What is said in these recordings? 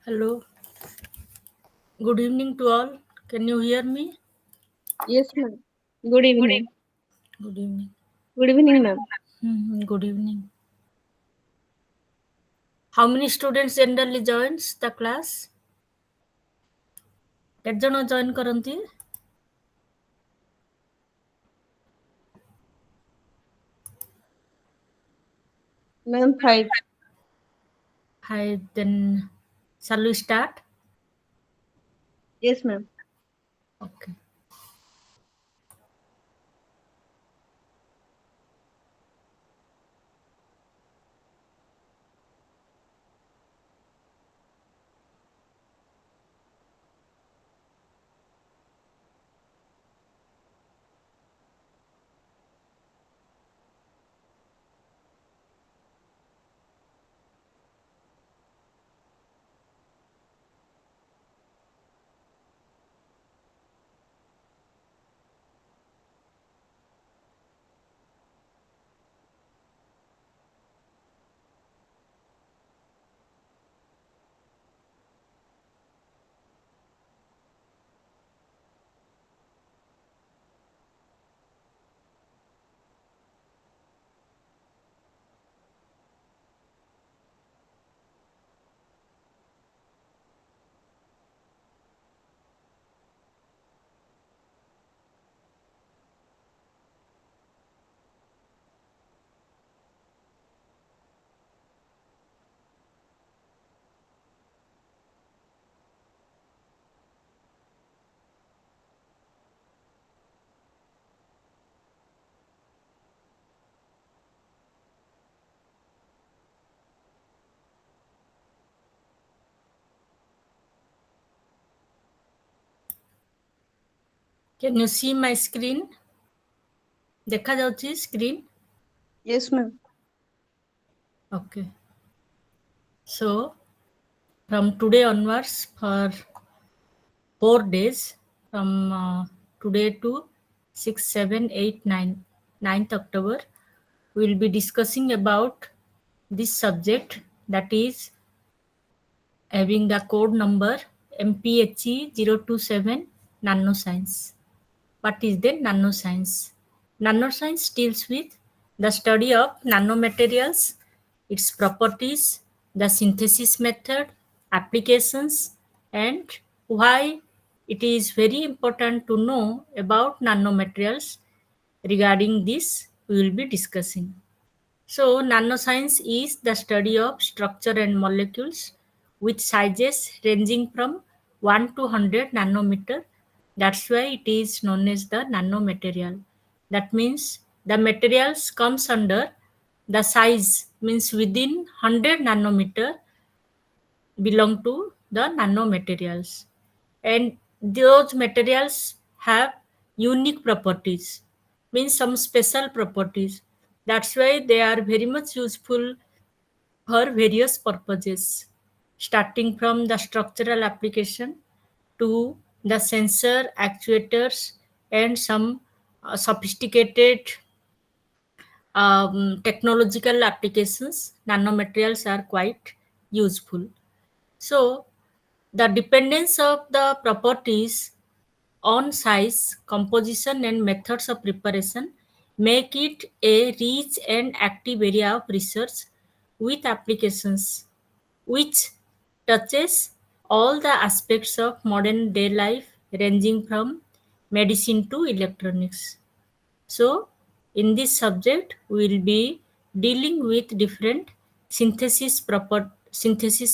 Hello. Good evening to all. Can you hear me? Yes, ma'am. Good evening. Good evening. Good evening, ma'am. Good evening. How many students generally joins the class? କେତେ ଜଣ join କରନ୍ତି? Ma'am, 5. Hi, then shall we start? Yes, ma'am. Okay. Can you see my screen? ଦେଖା ଯାଉଛି screen? Yes, ma'am. Okay. So, from today onwards for 4 days, from today to 6, 7, 8, 9, 9th October, we will be discussing about this subject, that is having the code number MPHE027 nanoscience. What is the nanoscience? Nanoscience deals with the study of nanomaterials, its properties, the synthesis method, applications, and why it is very important to know about nanomaterials. Regarding this, we will be discussing. So, nanoscience is the study of structure and molecules with sizes ranging from 1 to 100 nanometer. That's why it is known as the nanomaterial. That means the materials comes under the size, means within 100 nanometer belong to the nanomaterials. And those materials have unique properties, means some special properties. That's why they are very much useful for various purposes, starting from the structural application to the sensor, actuators, and some sophisticated technological applications. Nanomaterials are quite useful. So, the dependence of the properties on size, composition, and methods of preparation make it a rich and active area of research with applications which touches all the aspects of modern day life, ranging from medicine to electronics. So, in this subject, we will be dealing with different synthesis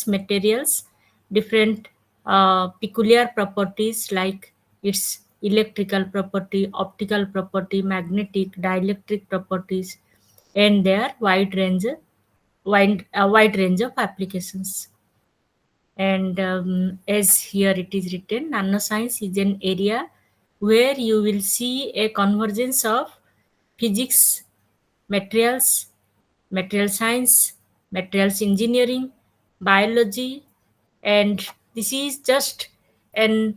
materials, different peculiar properties like its electrical property, optical property, magnetic, dielectric properties, and their wide range of applications. And as here it is written, nanoscience is an area where you will see a convergence of physics, materials, material science, materials engineering, biology, and this is just an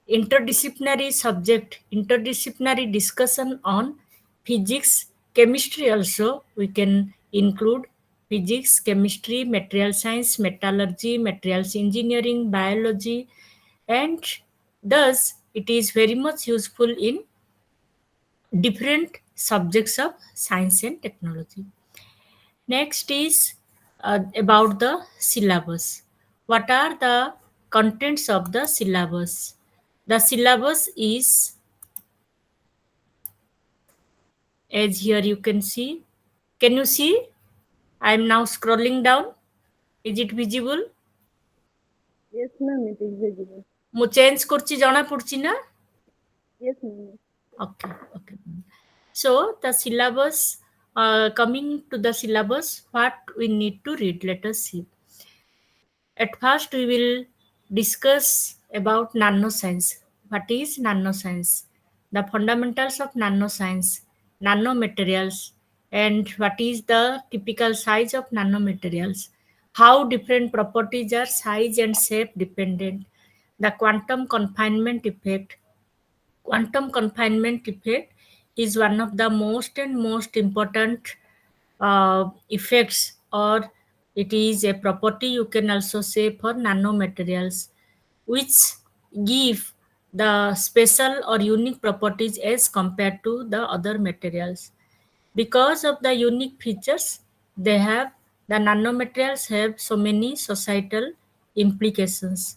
interdisciplinary subject, interdisciplinary discussion on physics, chemistry also we can include, physics, chemistry, material science, metallurgy, materials engineering, biology, and thus it is very much useful in different subjects of science and technology. Next is about the syllabus. What are the contents of the syllabus? The syllabus is, as here you can see. Can you see? I am now scrolling down. Is it visible? Yes, ma'am. It is visible. ମୁଁ change କରୁଛି ଜଣା ପଡୁଛି ନା? Yes, ma'am. Okay, okay. So the syllabus, coming to the syllabus, what we need to read, let us see. At first, we will discuss about nanoscience. What is nanoscience? The fundamentals of nanoscience, nanomaterials, and what is the typical size of nanomaterials, how different properties are size and shape dependent, the quantum confinement effect. Quantum confinement effect is one of the most important effects, or it is a property you can also say for nanomaterials, which give the special or unique properties as compared to the other materials. Because of the unique features they have, the nanomaterials have so many societal implications.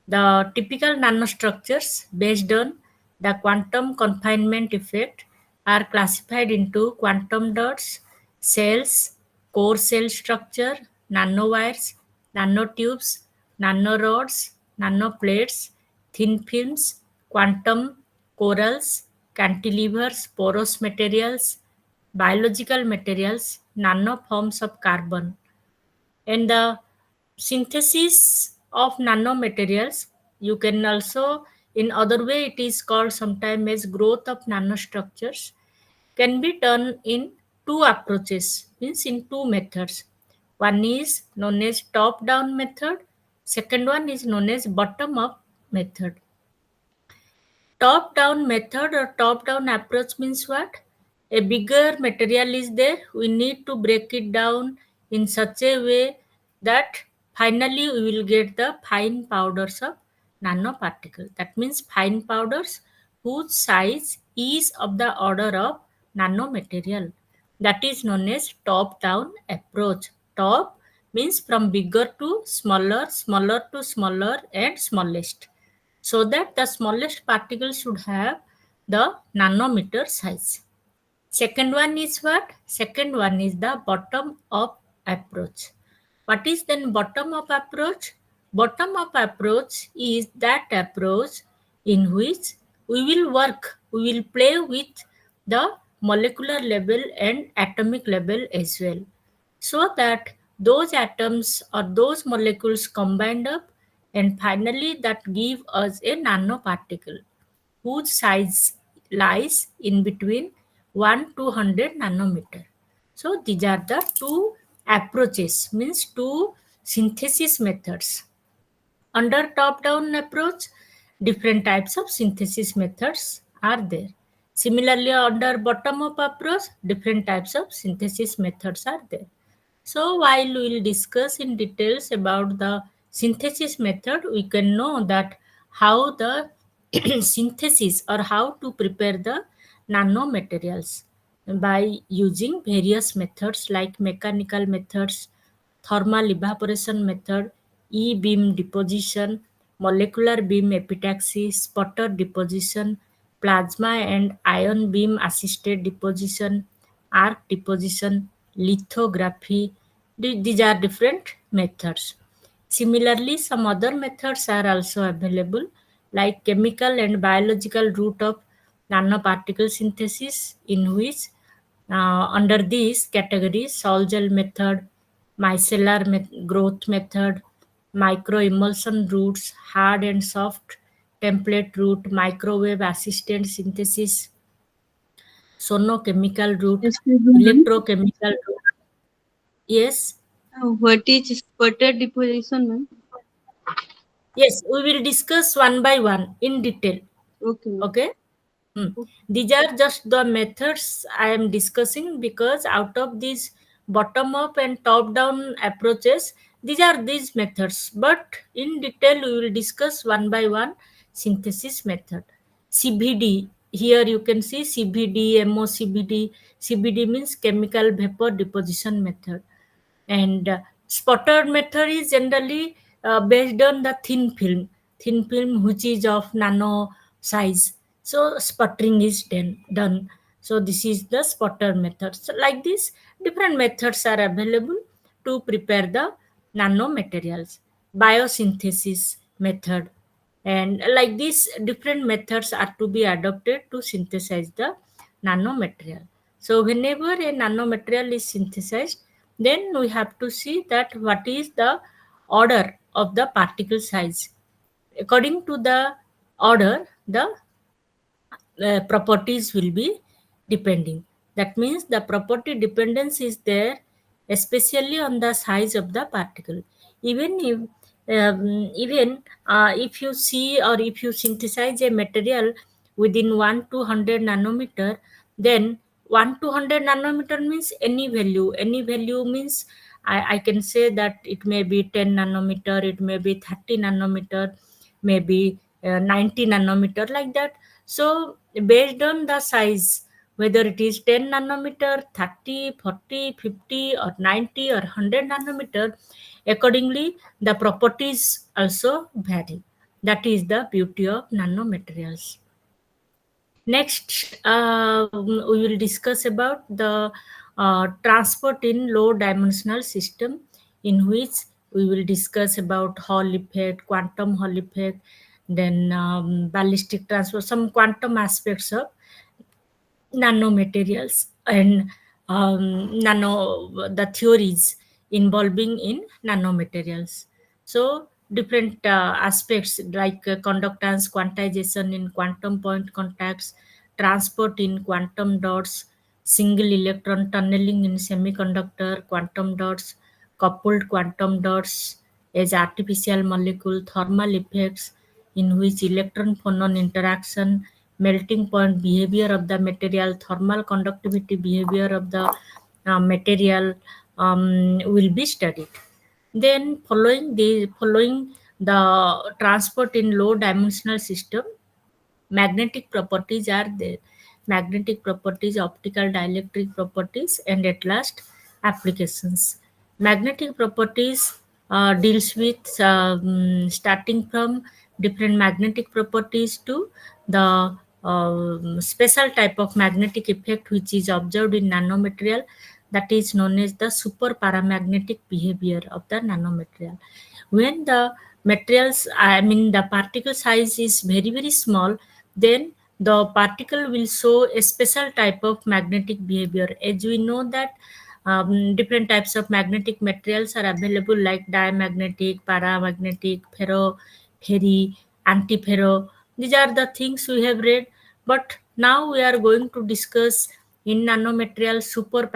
The typical nanostructures based on the quantum confinement effect are classified into quantum dots, cells, core cell structure, nanowires, nanotubes, nanorods, nanoplates, thin films, quantum corals, cantilevers, porous materials, biological materials, nanoforms of carbon. And the synthesis of nanomaterials, you can also, in other way it is called sometimes as growth of nanostructures, can be done in two approaches, means in two methods. One is known as top down method, second one is known as bottom up method. Top down method or top down approach means what? A bigger material is there, we need to break it down in such a way that finally we will get the fine powders of nanoparticle. That means fine powders whose size is of the order of nanomaterial. That is known as top down approach. Top means from bigger to smaller, smaller to smaller, and smallest, so that the smallest particle should have the nanometer size. Second one is what? Second one is the bottom up approach. What is then bottom up approach? Bottom up approach is that approach in which we will work, we will play with the molecular level and atomic level as well, so that those atoms or those molecules combined up and finally that give us a nanoparticle whose size lies in between 1 to 100 nanometer. So these are the two approaches, means two synthesis methods. Under top-down approach, different types of synthesis methods are there. Similarly, under bottom-up approach, different types of synthesis methods are there. So while we will discuss in details about the synthesis method, we can know that how the synthesis or how to prepare the nanomaterials by using various methods like mechanical methods, thermal evaporation method, E-beam deposition, molecular beam epitaxy, sputter deposition, plasma and ion beam assisted deposition, arc deposition, lithography. These are different methods. Similarly, some other methods are also available, like chemical and biological route of nanoparticle synthesis, in which under these categories, Sol-Gel method, micellar growth method, microemulsion routes, hard and soft template route, microwave assisted synthesis, sonochemical route, Excuse me, ma'am. electrochemical route. Yes, What is sputter deposition, ma'am? yes, we will discuss one by one in detail. Okay, ma'am. Okay. Hmm. These are just the methods I am discussing, because out of these bottom up and top down approaches. These are these methods, but in detail we will discuss one by one synthesis method. CVD, here you can see CVD, MOCVD. CVD means chemical vapor deposition method, and spotter method is generally based on the thin film which is of nano size. So sputtering is done. So this is the spotter method. So like this, different methods are available to prepare the nanomaterials. Biosynthesis method, and like this, different methods are to be adopted to synthesize the nanomaterial. So whenever a nanomaterial is synthesized, then we have to see that what is the order of the particle size. According to the order, the properties will be depending. That means the property dependence is there, especially on the size of the particle. Even if you see or if you synthesize a material within 1 to 100 nanometer, then 1 to 100 nanometer means any value. Any value means I can say that it may be 10 nanometer, it may be 30 nanometer, maybe 90 nanometer, like that. So based on the size, whether it is 10 nanometer, 30, 40, 50 or 90 or 100 nanometer, accordingly the properties also vary. That is the beauty of nanomaterials. Next, we will discuss about the transport in low dimensional system, in which we will discuss about Hall effect, quantum Hall effect, then ballistic transport, some quantum aspects of nanomaterials, and the theories involving in nanomaterials. So different aspects like conductance, quantization in quantum point contacts, transport in quantum dots, single electron tunneling in semiconductor, quantum dots, coupled quantum dots as artificial molecule, thermal effects in which electron phonon interaction, melting point behavior of the material, thermal conductivity behavior of the material will be studied. Then following the transport in low dimensional system, magnetic properties are there. Magnetic properties, optical dielectric properties, and at last applications. Magnetic properties deals with starting from different magnetic properties to the special type of magnetic effect which is observed in nanomaterial, that is known as the super paramagnetic behavior of the nanomaterial. When the materials, I mean the particle size is very very small, then the particle will show a special type of magnetic behavior. As we know that different types of magnetic materials are available, like diamagnetic, paramagnetic, ferry, antiferro. These are the things we have read, but now we are going to discuss in nanomaterial super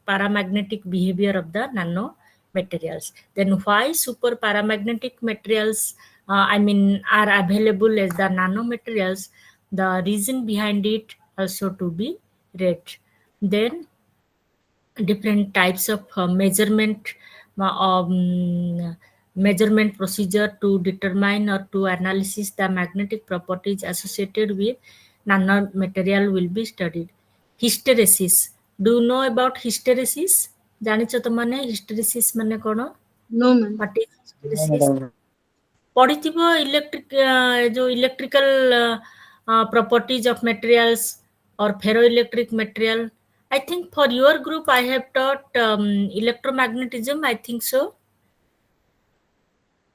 paramagnetic behavior of the nanomaterials. Then why super paramagnetic materials are available as the nanomaterials, the reason behind it also to be read. Then different types of measurement procedure to determine or to analysis the magnetic properties associated with nanomaterial will be studied. Hysteresis. Do you know about hysteresis? ଜାଣିଛ ତ ମାନେ hysteresis ମାନେ କ'ଣ? No, ma'am. What is hysteresis? ପଢିଥିବ ଯୋଉ electrical properties of materials or ferroelectric material. I think for your group I have taught electromagnetism, I think so.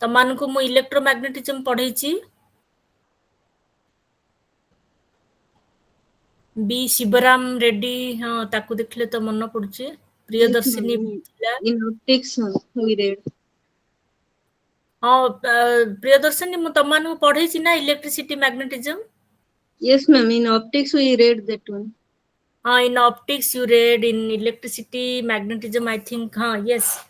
ତମାନଙ୍କୁ ମୁଁ electromagnetism ପଢେଇଛି. ବି ଶିବରାମ ରେଡ୍ଡି, ହଁ ତାକୁ ଦେଖିଲେ ତ ମନେ ପଡୁଛି. ପ୍ରିୟଦର୍ଶିନୀ ଥିଲା. In optics, we read. ହଁ ପ୍ରିୟଦର୍ଶିନୀ, ମୁଁ ତମମାନଙ୍କୁ ପଢେଇଛି ନା electricity ମ୍ୟାଗ୍ନେଟିଜମ? Yes, ma'am. In optics, we read that one. In optics you read, in electricity magnetism I think, yes,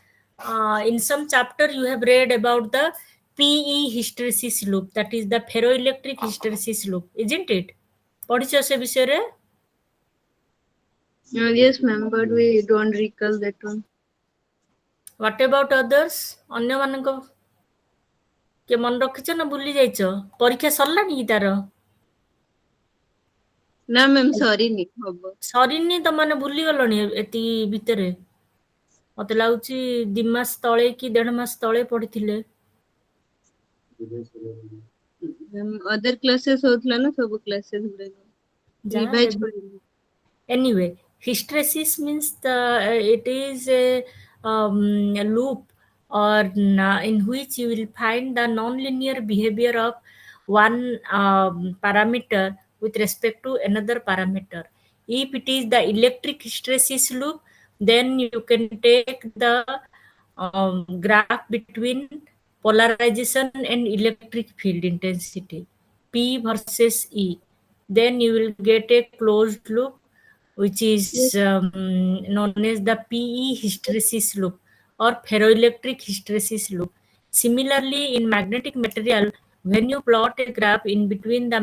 in some chapter you have read about the PE hysteresis loop, that is the ferroelectric hysteresis loop, isn't it? ପଢିଛ ସେ ବିଷୟରେ? Yes, ma'am. But we don't recall that one. What about others? ଅନ୍ୟମାନଙ୍କ କିଏ ମନେ ରଖିଛ ନା ଭୁଲି ଯାଇଛ? ପରୀକ୍ଷା ସରିଲାଣି କି ତାର? ନା ମ୍ୟାମ୍ ସରିନି, ହବ। ସରିନି, ତମାନେ ଭୁଲିଗଲଣି ଏତିକି ଭିତରେ? ମତେ ଲାଗୁଛି 2 ମାସ ତଳେ କି 1.5 ମାସ ତଳେ ପଢିଥିଲେ। ଅଦର କ୍ଲାସେସ୍ ହଉଥିଲା ନା, ସବୁ କ୍ଲାସେସ୍ ଗୁଡାକ ରିଭାଇଜ କରିନି। Anyway, hysteresis means it is a loop or in which you will find the non-linear behavior of one parameter with respect to another parameter. If it is the electric hysteresis loop, then you can take the graph between polarization and electric field intensity, P versus E. Then you will get a closed loop, which is known as the PE hysteresis loop or ferroelectric hysteresis loop. Similarly, in magnetic material, when you plot a graph in between the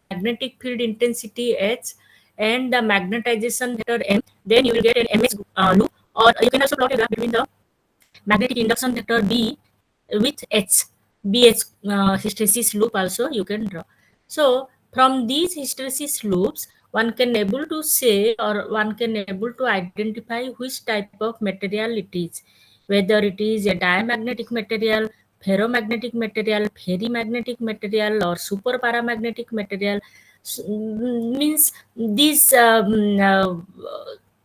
magnetic field intensity H and the magnetization vector M, then you will get an MH loop, or you can also plot a graph between the magnetic induction vector B with H, BH hysteresis loop also you can draw. So from these hysteresis loops, one can able to say, or one can able to identify which type of material it is, whether it is a diamagnetic material, ferromagnetic material, ferrimagnetic material, or super paramagnetic material. Means these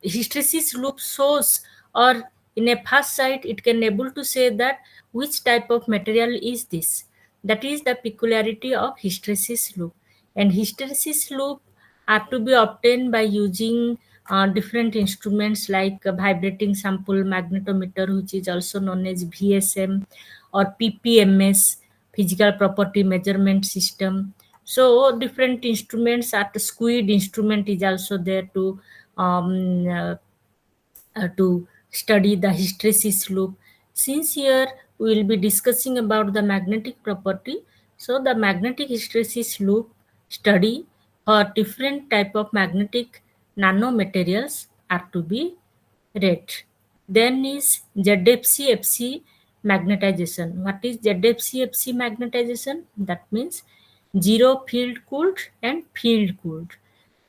hysteresis loop shows, or in a first sight it can able to say that which type of material is this. That is the peculiarity of hysteresis loop. And hysteresis loop are to be obtained by using different instruments like a vibrating sample magnetometer, which is also known as VSM, or PPMS, physical property measurement system. So different instruments, at squid instrument is also there um, uh, to study the hysteresis loop. Since here we will be discussing about the magnetic property, so the magnetic hysteresis loop study for different type of magnetic nanomaterials are to be read. Then is ZFC-FC magnetization. What is ZFC-FC magnetization? That means zero field cooled and field cooled.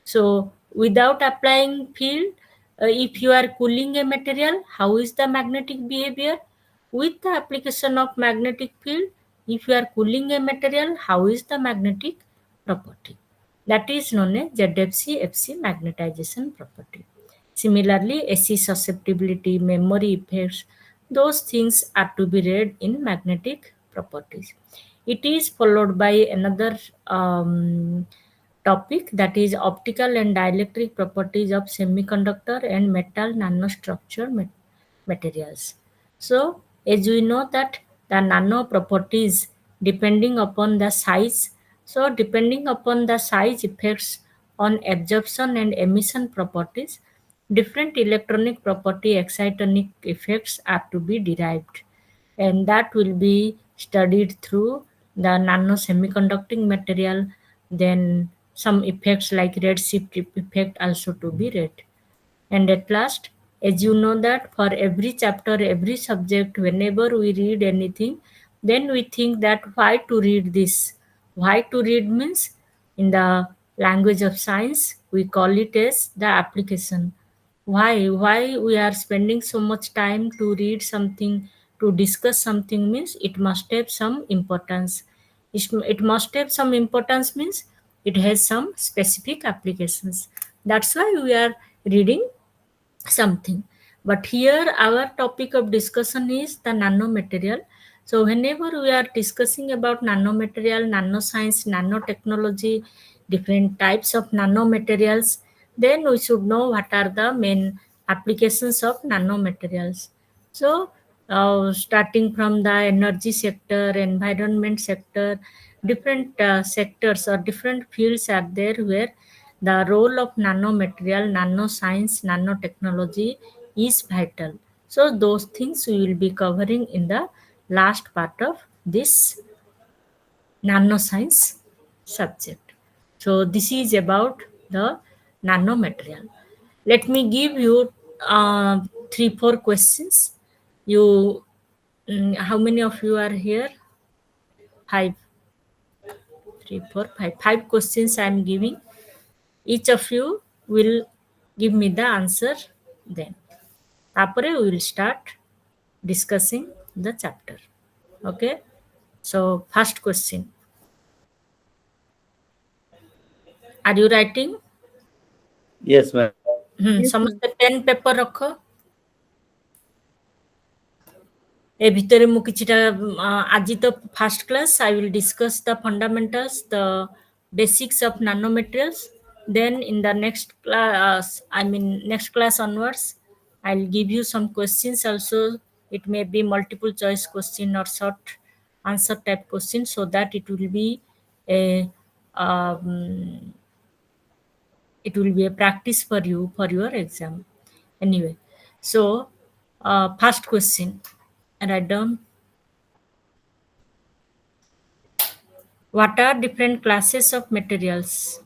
So without applying field, if you are cooling a material, how is the magnetic behavior? With the application of magnetic field, if you are cooling a material, how is the magnetic property? That is known as ZFC-FC magnetization property. Similarly, AC susceptibility, memory effects, those things are to be read in magnetic properties. It is followed by another topic, that is optical and dielectric properties of semiconductor and metal nanostructure materials. So as we know that the nano properties depending upon the size, so depending upon the size effects on absorption and emission properties, different electronic property excitonic effects are to be derived, and that will be studied through the nano semiconducting material. Then some effects like redshift effect also to be read. And at last, as you know that for every chapter, every subject, whenever we read anything, then we think that why to read this? Why to read means, in the language of science, we call it as the application. Why we are spending so much time to read something, to discuss something, means it must have some importance. It must have some importance means it has some specific applications. That's why we are reading something. But here our topic of discussion is the nanomaterial. So whenever we are discussing about nanomaterial, nanoscience, nanotechnology, different types of nanomaterials, then we should know what are the main applications of nanomaterials. So starting from the energy sector, environment sector, different sectors or different fields are there where the role of nanomaterial, nanoscience, nanotechnology is vital. So those things we will be covering in the last part of this nanoscience subject. So this is about the nanomaterial. Let me give you 3-4 questions. You, how many of you are here? 5, 3, 4, 5. 5 questions I am giving. Each of you will give me the answer then. Tapare we will start discussing the chapter. Okay. So first question. Are you writing? Yes, ma'am. Yes, ସମସ୍ତେ pen paper ରଖ। ଏ ଭିତରେ ମୁଁ କିଛିଟା ଆଜି ତ first class I will discuss the fundamentals the basics of nanomaterials then in the next class next class onwards I'll give you some questions also. It may be multiple choice question or short answer type question, so that it will be a practice for you for your exam. Anyway, so first question, write down. What are different classes of materials?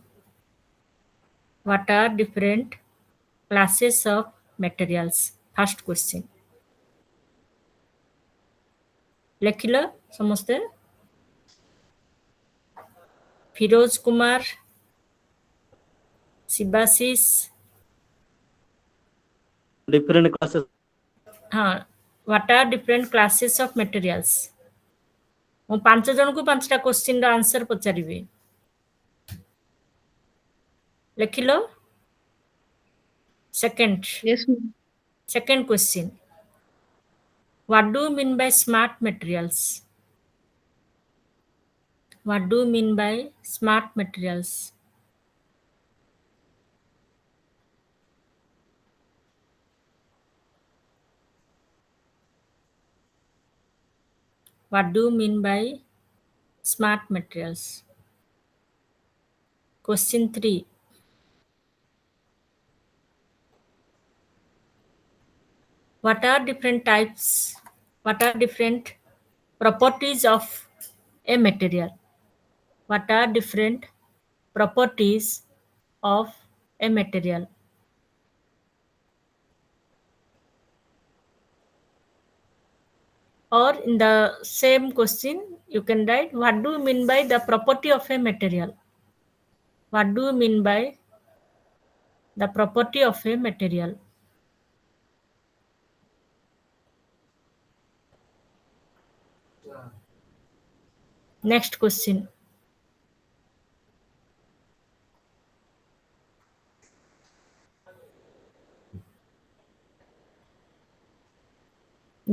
What are different classes of materials? First question. ଲେଖିଲ ସମସ୍ତେ। Firoz Kumar, Shibashish, Different classes. ହଁ, what are different classes of materials? ମୁଁ 5 ଜଣଙ୍କୁ 5ଟା କ୍ୱେଶ୍ଚିନ୍ର answer ପଚାରିବି। ଲେଖିଲ। Second yes, ma'am. Second question. What do you mean by smart materials? What do you mean by smart materials? What do you mean by smart materials? Question 3. What are different types? What are different properties of a material? What are different properties of a material? Or in the same question, you can write, what do you mean by the property of a material? What do you mean by the property of a material? Next question.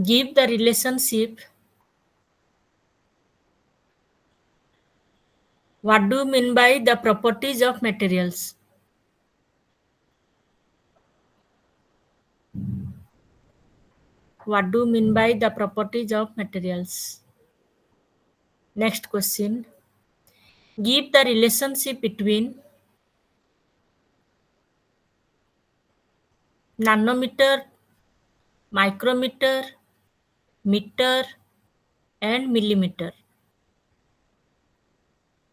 Give the relationship. What do you mean by the properties of materials? What do you mean by the properties of materials? Next question. Give the relationship between nanometer, micrometer, meter, and millimeter.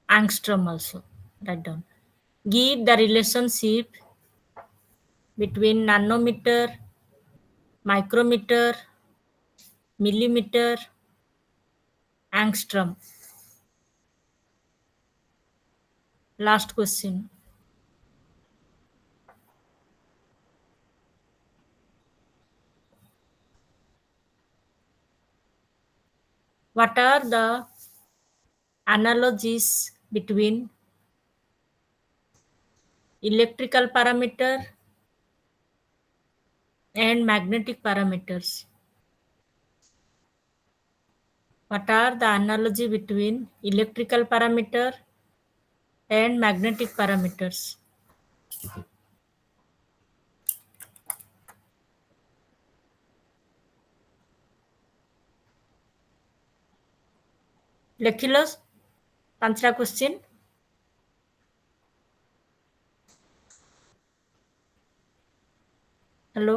Angstrom also. Write down. Give the relationship between nanometer, micrometer, millimeter, angstrom. Last question. What are the analogies between electrical parameter and magnetic parameters? What are the analogy between electrical parameter and magnetic parameters? ଲେଖିଲ 5ଟା question. Hello.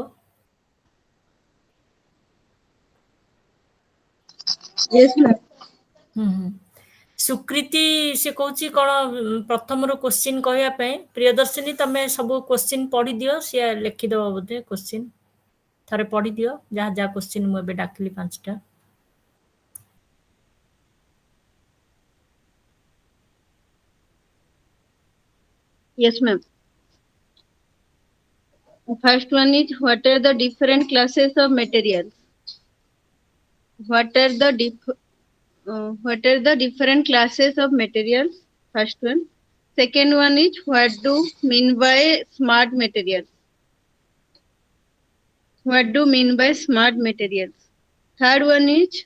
Yes, ma'am. Sukriti ସେ କହୁଛି କ'ଣ ପ୍ରଥମରୁ question କହିବା ପାଇଁ। ପ୍ରିୟଦର୍ଶିନୀ ତମେ ସବୁ କୋଶ୍ଚିନ୍ ପଢିଦିଅ, ସିଏ ଲେଖିଦବ ବୋଧେ କୋଶ୍ଚିନ୍। ଥରେ ପଢିଦିଅ ଯାହା ଯାହା କୋଶ୍ଚିନ୍ ମୁଁ ଏବେ ଡାକିଲି 5ଟା। Yes, ma'am. First one is, what are the different classes of materials? What are the different classes of materials? First one. Second one is, what do mean by smart materials? What do mean by smart materials? Third one is,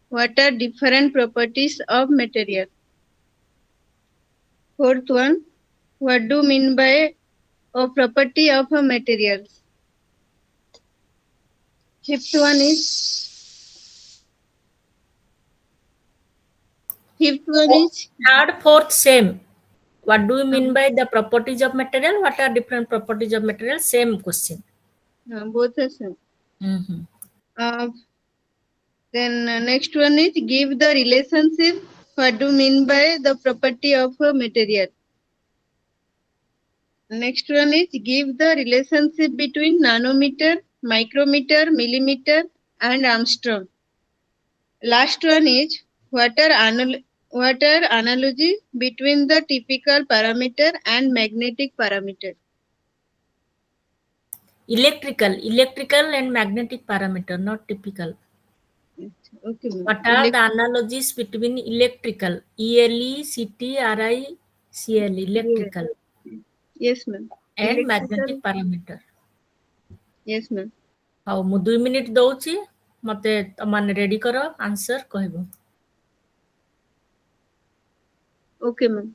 what are different properties of material? Fourth one, what do mean by a property of a materials? Fifth one is Third, fourth, same. What do you mean by the properties of material? What are different properties of material? Same question. both are same. Mhm. Then next one is, give the relationship. What do you mean by the property of a material? Next one is, give the relationship between nanometer, micrometer, millimeter, and Armstrong. Last one is, what are analogy between the typical parameter and magnetic parameter? Electrical and magnetic parameter, not typical. Okay, ma'am. What are the analogies between electrical? ELE, CT, RI, CL, electrical, Yes, ma'am. and Electrical. magnetic parameter. Yes, ma'am. ହଉ ମୁଁ 2 minute ଦଉଛି, ମତେ ତମାନେ ready କର, answer କହିବ। Okay, ma'am.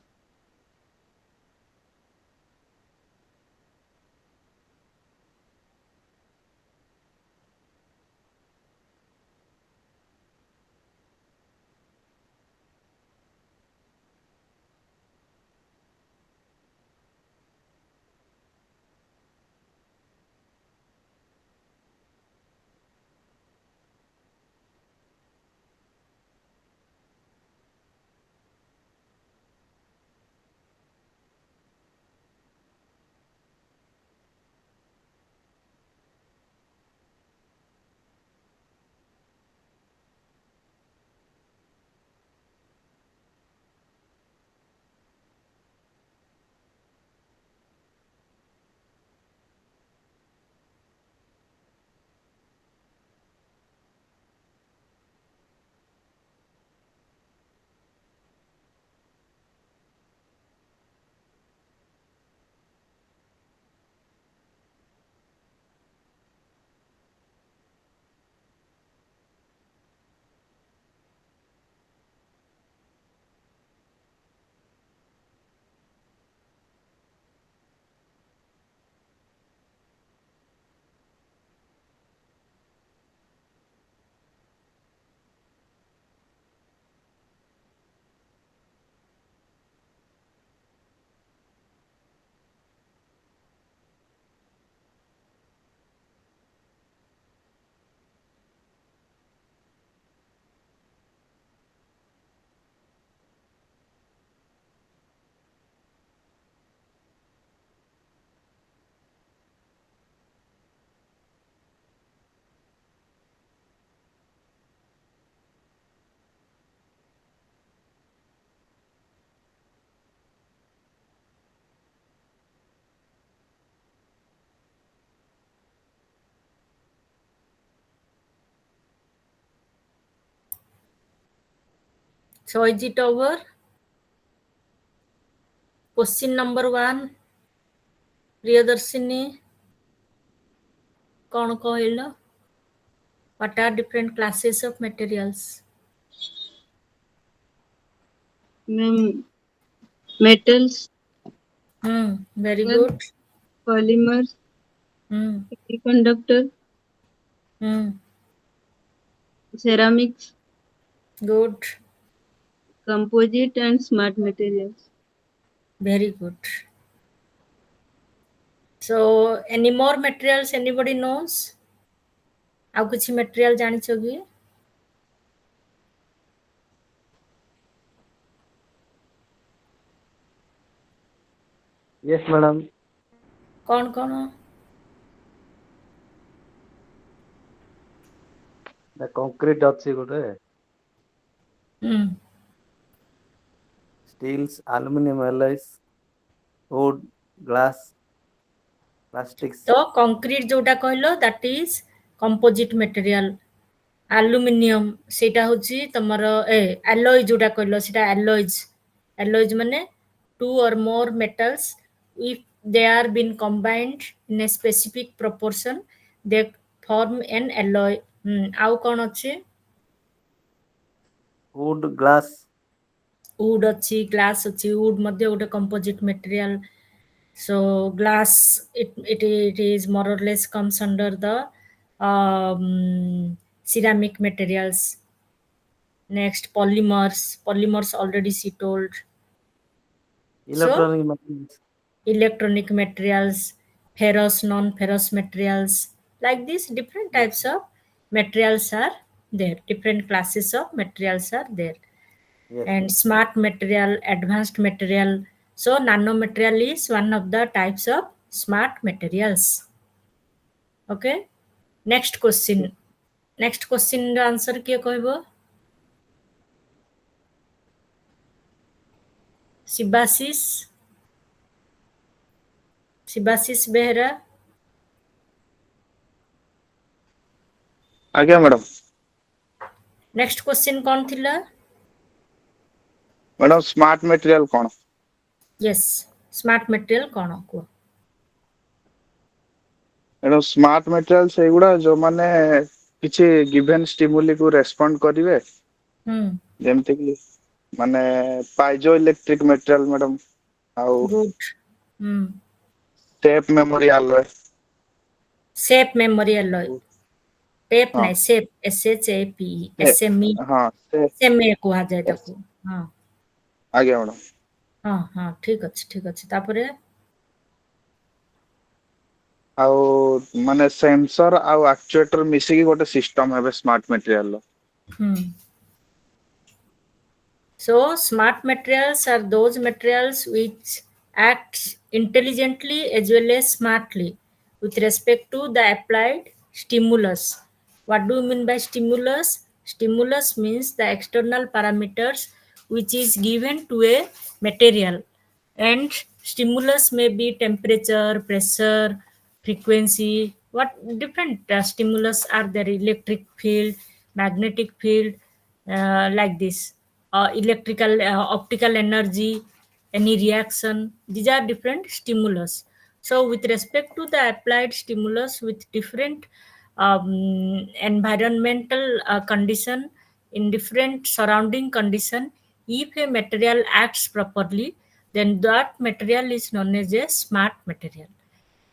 So is it over? Question number 1, Priyadarshini କ'ଣ କହିଲ? What are different classes of materials? Ma'am, metals, Very Well, good. polymers, semiconductor, ceramics, Good. composite, and smart materials. Very good. So any more materials anybody knows? ଆଉ କିଛି material ଜାଣିଛ କି? Yes, madam. कौन कौन? The concrete ଅଛି ଗୋଟେ ହୁଁ steels, aluminum alloys, wood, glass, plastics. तो कंक्रीट जोटा कहलो that is composite material. Aluminium ସେଇଟା ହଉଛି ତମର ଆଲୟ ଯୋଉଟା କହିଲ ସେଇଟା ଆଲୟଜ. ଆଲୟଜ ମାନେ two or more metals if they are been combined in a specific proportion they form an alloy. ଆଉ କ'ଣ ଅଛି? Wood, glass. ଉଡ୍ ଅଛି, ଗ୍ଲାସ୍ ଅଛି. ଉଡ୍ ମଧ୍ୟ ଗୋଟେ composite material. So glass, it is more or less comes under the ceramic materials. Next, polymers. Polymers already she told. So Electronic materials. electronic materials, ferrous, non-ferrous materials, like this different Yes. types of materials are there. Different classes of materials are there. Yes. And smart material, advanced material. So nanomaterial is one of the types of smart materials. Okay. Next question. Next question ର answer କିଏ କହିବ? ଶିବାଶିଷ ବେହେରା. ଆଜ୍ଞା madam. Next question କ'ଣ ଥିଲା? Madam smart material କ'ଣ? Yes, smart material କ'ଣ କୁହ? Madam smart material ସେଇଗୁଡା ଯୋଉମାନେ କିଛି ଗିଭେନ୍ ଷ୍ଟିମୁଲିକୁ ରେସ୍ପଣ୍ଡ କରିବେ, ଯେମିତି କି ମାନେ ପାଇଜୋ ଇଲେକ୍ଟ୍ରିକ ମେଟେରିଆଲ ମ୍ୟାଡ଼ାମ, ଆଉ ଗୁଡ୍. Shape memory alloy. Shape memory alloy. Shape ହଁ ନାହିଁ, ସେପ୍, SHAPE, SME, ହଁ SMA କୁହାଯାଏ ତାକୁ. ହଁ ଆଜ୍ଞା ମ୍ୟାଡ଼ାମ. ହଁ ହଁ, ଠିକ ଅଛି. ତାପରେ ଆଉ ମାନେ ସେନ୍ସର ଆଉ ଆକ୍ଚୁଏଟର ମିଶିକି ଗୋଟେ ସିଷ୍ଟମ ହେବେ smart material. So smart materials are those materials which act intelligently as well as smartly with respect to the applied stimulus. What do you mean by stimulus? Stimulus means the external parameters which is given to a material, and stimulus may be temperature, pressure, frequency. What different stimulus are there? Electric field, magnetic field, like this. Electrical, optical energy, any reaction. These are different stimulus. So with respect to the applied stimulus with different environmental condition, in different surrounding condition, if a material acts properly, then that material is known as a smart material.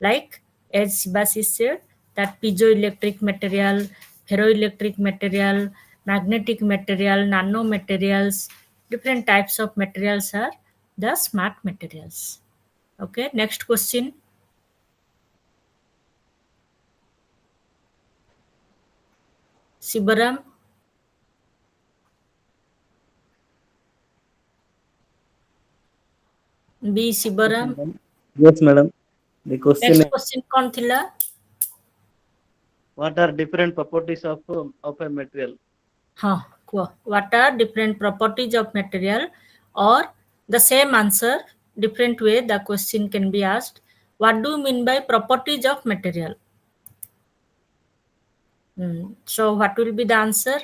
Like as Sibasis said, that piezoelectric material, ferroelectric material, magnetic material, nanomaterials, different types of materials are the smart materials. Okay, next question. Sibaram. B. Sibaram. Yes, madam. The question Next is, question कौन थिला? what are different properties of a material? हाँ, कुह. What are different properties of material? Or the same answer, different way the question can be asked. What do you mean by properties of material? So what will be the answer?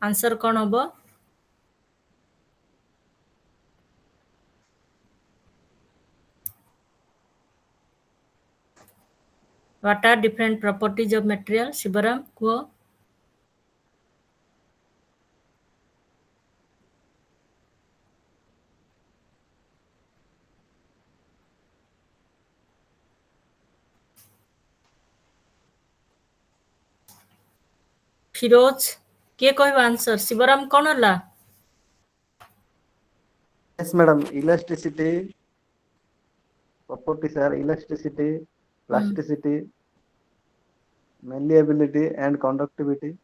Answer कौन होबो? What are different properties of material? Sibaram, kuh. Firoz, किए कहबा answer? Shivram कौन होला? Yes, madam. Elasticity. Properties are elasticity, plasticity, malleability, and conductivity.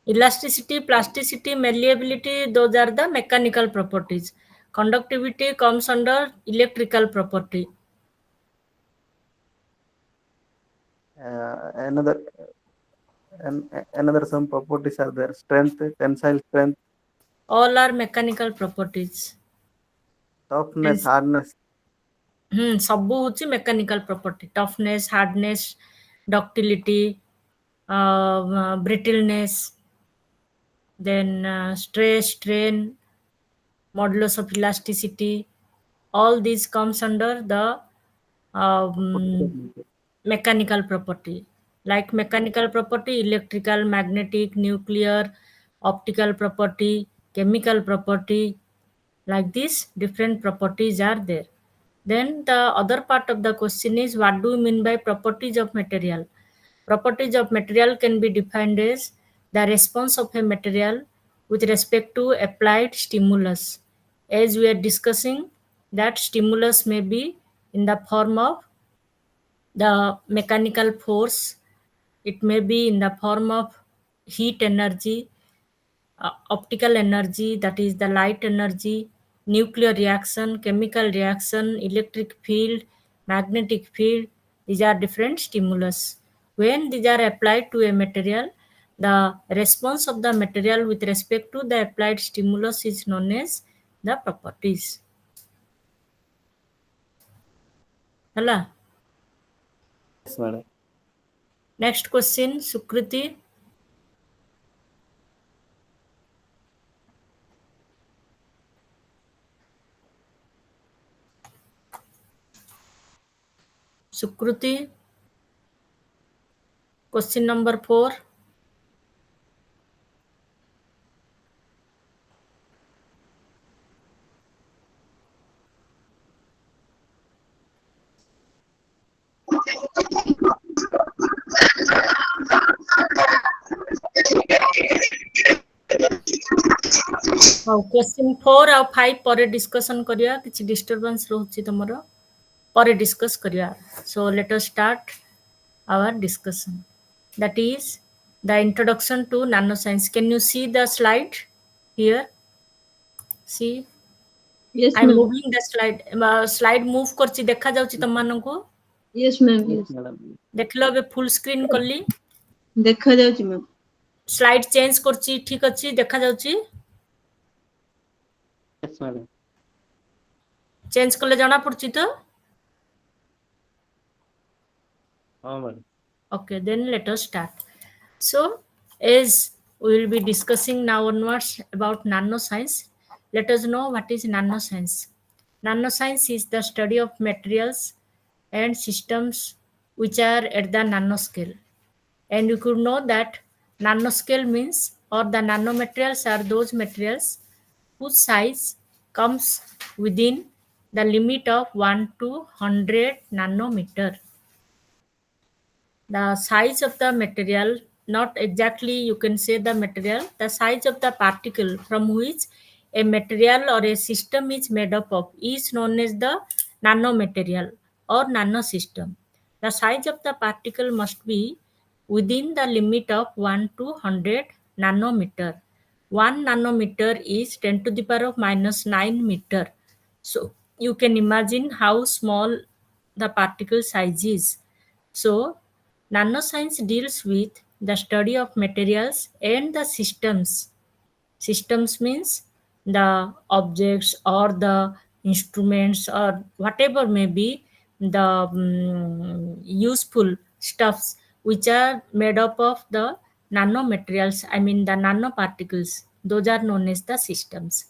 Elasticity, plasticity, malleability, those are the mechanical properties. Conductivity comes under electrical property. Another another some properties are there. Strength, tensile strength, All are mechanical properties. toughness, hardness. ସବୁ ହଉଛି mechanical property. Toughness, hardness, ductility, brittleness, then stress, strain, modulus of elasticity. All these comes under the mechanical property. Like mechanical property, electrical, magnetic, nuclear, optical property, chemical property. Like this, different properties are there. Then the other part of the question is, what do you mean by properties of material? Properties of material can be defined as the response of a material with respect to applied stimulus. As we are discussing, that stimulus may be in the form of the mechanical force, it may be in the form of heat energy, optical energy, that is the light energy, nuclear reaction, chemical reaction, electric field, magnetic field. These are different stimulus. When these are applied to a material, the response of the material with respect to the applied stimulus is known as the properties. Hala? Yes, madam. Next question, Sukriti. Sukruti, question number 4. Question 4 ଆଉ 5 ପରେ discussion କରିବା, କିଛି disturbance ରହୁଛି ତମର, ପରେ discuss କରିବା. So let us start our discussion. That is the introduction to nanoscience. Can you see the slide here? See, Yes, I am ma'am. moving the slide. Slide move করছি, দেখা যাଉଛି ତମମାନଙ୍କୁ? Yes, ma'am. Yes. Madam. ଦେଖିଲ ଏବେ full screen କଲି, ଦେଖା ଯାଉଛି ma'am. slide change করছি, ଠିକ ଅଛି, ଦେଖା ଯାଉଛି? Yes, madam. ଚେଞ୍ଜ କଲେ ଜଣା ପଡୁଛି ତ? Oh, madam. Okay, then let us start. So, as we will be discussing now onwards about nanoscience, let us know what is nanoscience. Nanoscience is the study of materials and systems which are at the nanoscale. And you could know that nanoscale means, or the nanomaterials are those materials whose size comes within the limit of 1 to 100 nanometer. The size of the material, not exactly you can say the material, the size of the particle from which a material or a system is made up of is known as the nanomaterial or nanosystem. The size of the particle must be within the limit of 1 to 100 nanometer. 1 nanometer is 10 to the power of minus 9 meter. So you can imagine how small the particle size is. So nanoscience deals with the study of materials and the systems. Systems means the objects or the instruments or whatever may be the useful stuffs which are made up of the nanomaterials, I mean the nanoparticles. Those are known as the systems,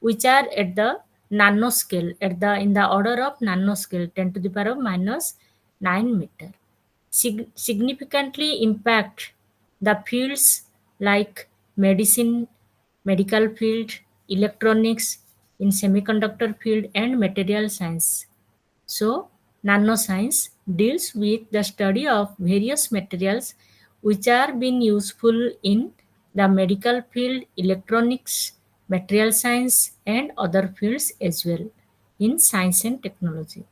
which are at the nanoscale, at the in the order of nanoscale, 10 to the power of minus 9 meter. Significantly impact the fields like medicine, medical field, electronics, in semiconductor field and material science. So nanoscience deals with the study of various materials which are being useful in the medical field, electronics, material science and other fields as well in science and technology.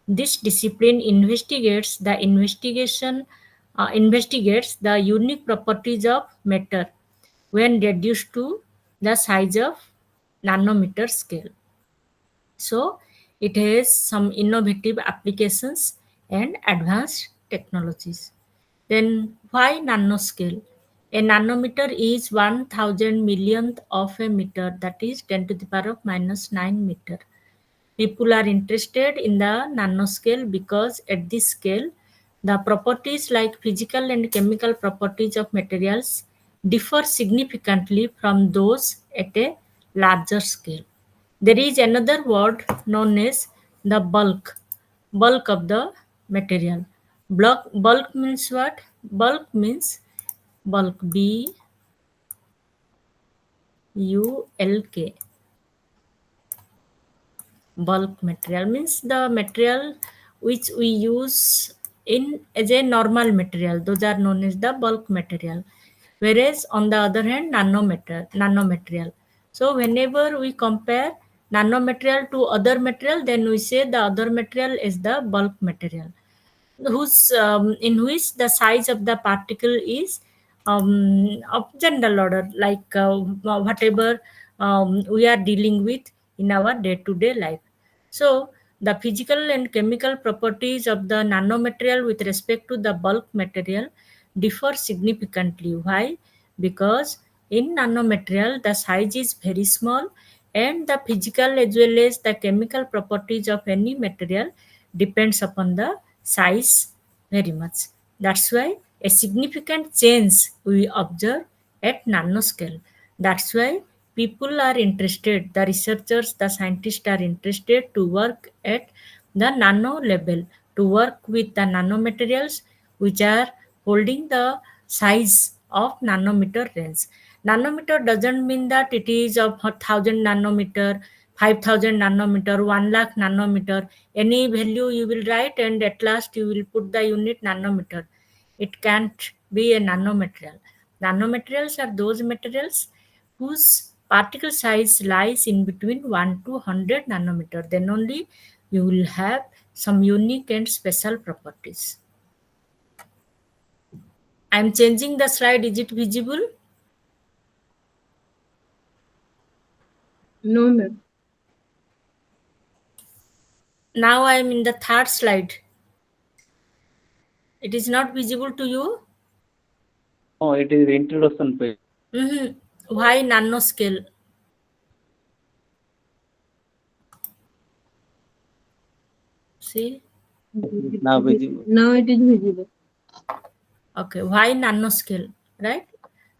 This discipline investigates the unique properties of matter when reduced to the size of nanometer scale. So it has some innovative applications and advanced technologies. Then why nanoscale? A nanometer is 1000 millionth of a meter, that is 10 to the power of minus 9 meter. People are interested in the nanoscale because at this scale, the properties like physical and chemical properties of materials differ significantly from those at a larger scale. There is another word known as the bulk of the material. Bulk means what? Bulk means bulk, bulk. Bulk material means the material which we use in as a normal material. Those are known as the bulk material. Whereas on the other hand, nanomaterial. So whenever we compare nanomaterial to other material, then we say the other material is the bulk material, whose in which the size of the particle is of general order, like whatever we are dealing with in our day-to-day life. So the physical and chemical properties of the nanomaterial with respect to the bulk material differ significantly. Why? Because in nanomaterial the size is very small, and the physical as well as the chemical properties of any material depends upon the size very much. That's why a significant change we observe at nanoscale. That's why people are interested, the researchers, the scientists are interested to work at the nano level, to work with the nanomaterials which are holding the size of nanometer range. Nanometer doesn't mean that it is of 1000 nanometer, 5000 nanometer, 1 lakh nanometer. Any value you will write, and at last you will put the unit nanometer. It can't be a nanomaterial. Nanomaterials are those materials whose particle size lies in between 1 to 100 nanometer. Then only you will have some unique and special properties. I am changing the slide. Is it visible? No, ma'am. Now I am in the third slide. It is not visible to you? Oh, it is introduction page. Why nanoscale? See? Now visible. Now it is visible. Okay, why nanoscale, right?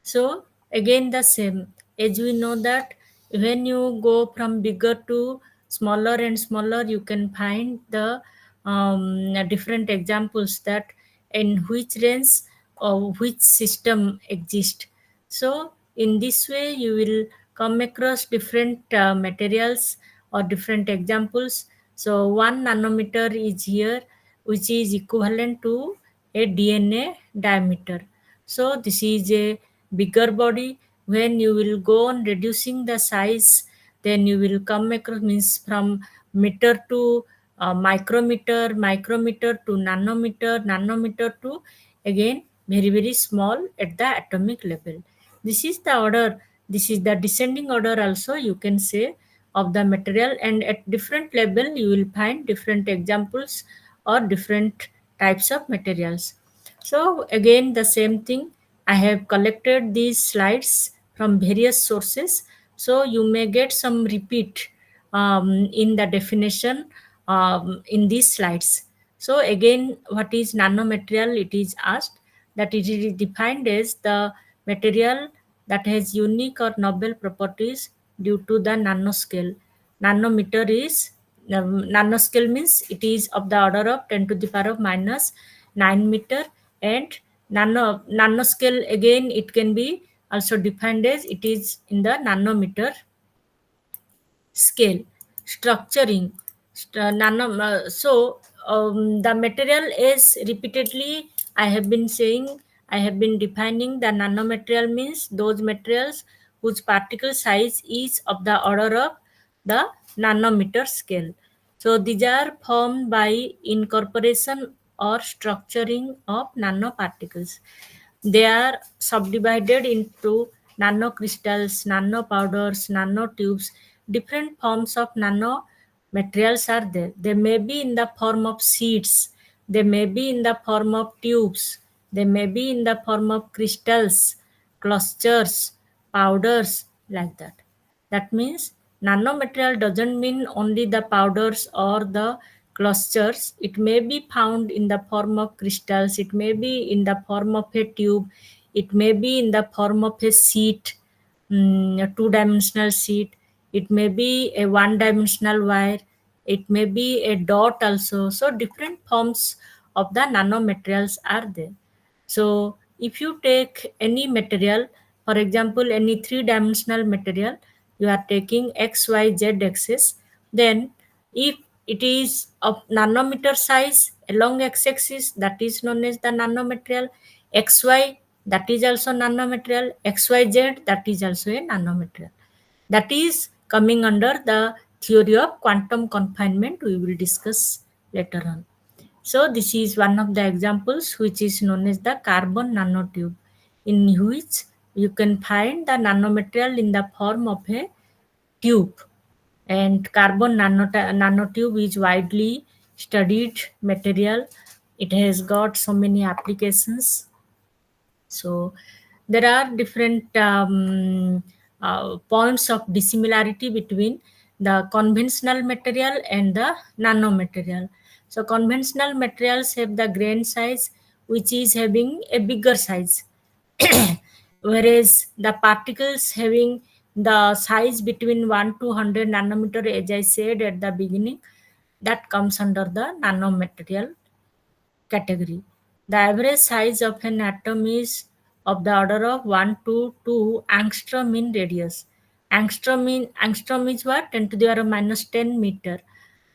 So again the same, as we know that when you go from bigger to smaller and smaller, you can find the different examples that in which range or which system exist. So in this way you will come across different materials or different examples. So 1 nanometer is here, which is equivalent to a DNA diameter. So this is a bigger body. When you will go on reducing the size, then you will come across, means from meter to micrometer, micrometer to nanometer, nanometer to again very very small at the atomic level. This is the order. This is the descending order also, you can say, of the material, and at different level you will find different examples or different types of materials. So again the same thing, I have collected these slides from various sources, so you may get some repeat in the definition in these slides. So again, what is nanomaterial? It is asked that it is defined as the material that has unique or novel properties due to the nanoscale. Nanometer is nanoscale means it is of the order of 10 to the power of minus 9 meter, and nanoscale again it can be also defined as it is in the nanometer scale. Structuring the material is repeatedly I have been saying, I have been defining the nanomaterial means those materials whose particle size is of the order of the nanometer scale. So these are formed by incorporation or structuring of nanoparticles. They are subdivided into nanocrystals, nanopowders, nanotubes, different forms of nano materials are there. They may be in the form of seeds, they may be in the form of tubes, they may be in the form of crystals, clusters, powders, like that. That means nanomaterial doesn't mean only the powders or the clusters. It may be found in the form of crystals, it may be in the form of a tube, it may be in the form of a sheet, a two-dimensional sheet, it may be a one-dimensional wire, it may be a dot also. So different forms of the nanomaterials are there. So if you take any material, for example, any three-dimensional material, you are taking x, y, z axis, then if it is of nanometer size along x-axis, that is known as the nanomaterial. XY, that is also nanomaterial. XYZ, that is also a nanomaterial. That is coming under the theory of quantum confinement, we will discuss later on. So this is one of the examples which is known as the carbon nanotube, in which you can find the nanomaterial in the form of a tube. And carbon nanotube is widely studied material. It has got so many applications. So there are different points of dissimilarity between the conventional material and the nanomaterial. So conventional materials have the grain size which is having a bigger size, whereas the particles having the size between 1 to 100 nanometer, as I said at the beginning, that comes under the nanomaterial category. The average size of an atom is of the order of 1 to 2 angstrom in radius. Angstrom is what? 10 to the power minus 10 meter.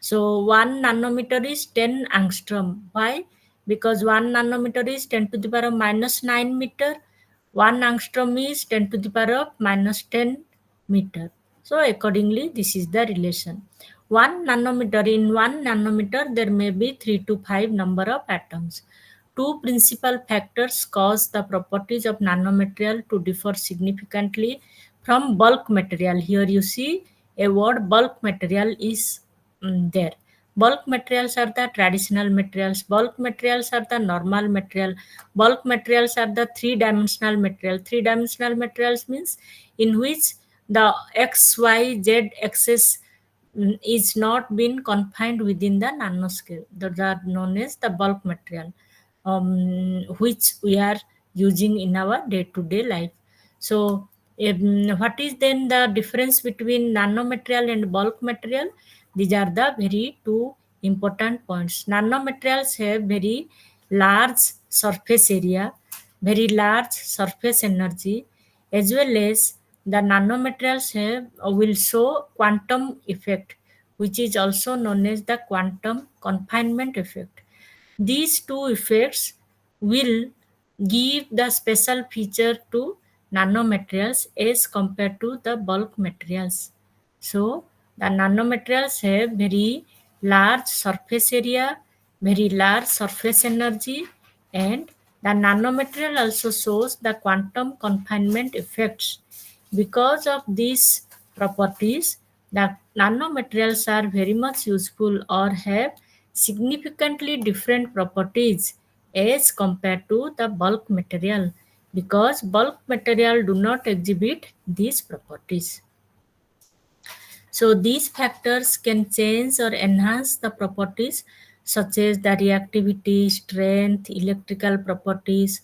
So 1 nanometer is 10 angstrom. Why? Because 1 nanometer is 10 to the power minus 9 meter. 1 angstrom is 10 to the power of minus 10 meter. So accordingly, this is the relation. 1 nanometer, in 1 nanometer, there may be 3 to 5 number of atoms. Two principal factors cause the properties of nanomaterial to differ significantly from bulk material. Here you see a word bulk material is there. Bulk materials are the traditional materials. Bulk materials are the normal material. Bulk materials are the three-dimensional material. Three-dimensional materials means in which the x, y, z axis is not been confined within the nanoscale. Those are known as the bulk material, which we are using in our day-to-day life. So what is then the difference between nanomaterial and bulk material? These are the very two important points. Nanomaterials have very large surface area, very large surface energy, as well as the nanomaterials will show quantum effect, which is also known as the quantum confinement effect. These two effects will give the special feature to nanomaterials as compared to the bulk materials. So the nanomaterials have very large surface area, very large surface energy, and the nanomaterial also shows the quantum confinement effects. Because of these properties, the nanomaterials are very much useful or have significantly different properties as compared to the bulk material, because bulk material do not exhibit these properties. So these factors can change or enhance the properties such as the reactivity, strength, electrical properties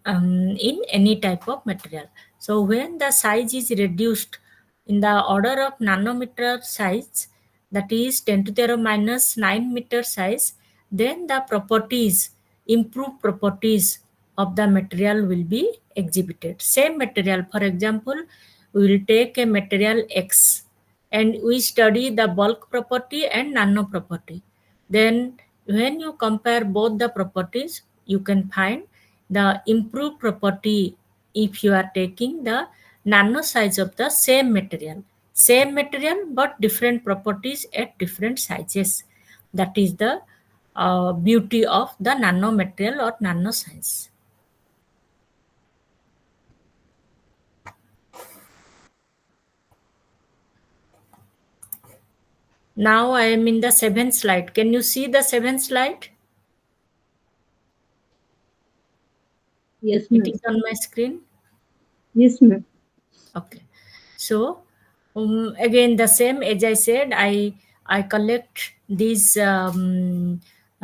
in any type of material. So when the size is reduced in the order of nanometer size, that is 10 to the power minus 9 meter size, then the properties, improved properties of the material will be exhibited. Same material, for example, we will take a material X and we study the bulk property and nano property. Then when you compare both the properties, you can find the improved property if you are taking the nano size of the same material. Same material but different properties at different sizes. That is the beauty of the nanomaterial or nanoscience. Now I am in the 7th slide. Can you see the 7th slide? Yes, It ma'am. is on my screen. Yes, ma'am. Okay. So again the same as I said, I collect these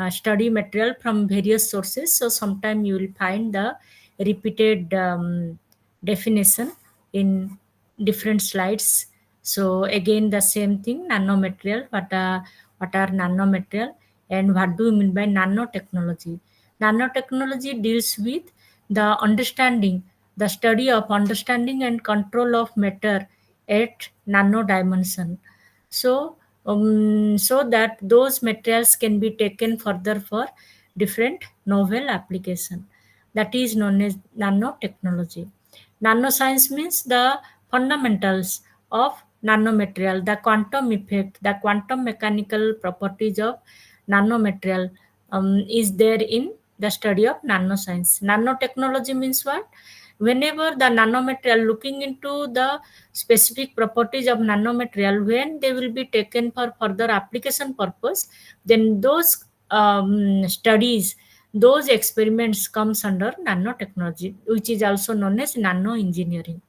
study material from various sources. So sometime you will find the repeated definition in different slides. So again the same thing, nanomaterial. What are nanomaterial and what do you mean by nanotechnology? Nanotechnology deals with the understanding, the study of understanding and control of matter at nano dimension. So that those materials can be taken further for different novel application. That is known as nanotechnology. Nanoscience means the fundamentals of nanomaterial, the quantum effect, the quantum mechanical properties of nanomaterial is there in the study of nanoscience. Nanotechnology means what? Whenever the nanomaterial, looking into the specific properties of nanomaterial, when they will be taken for further application purpose, then those studies, those experiments comes under nanotechnology, which is also known as nano engineering.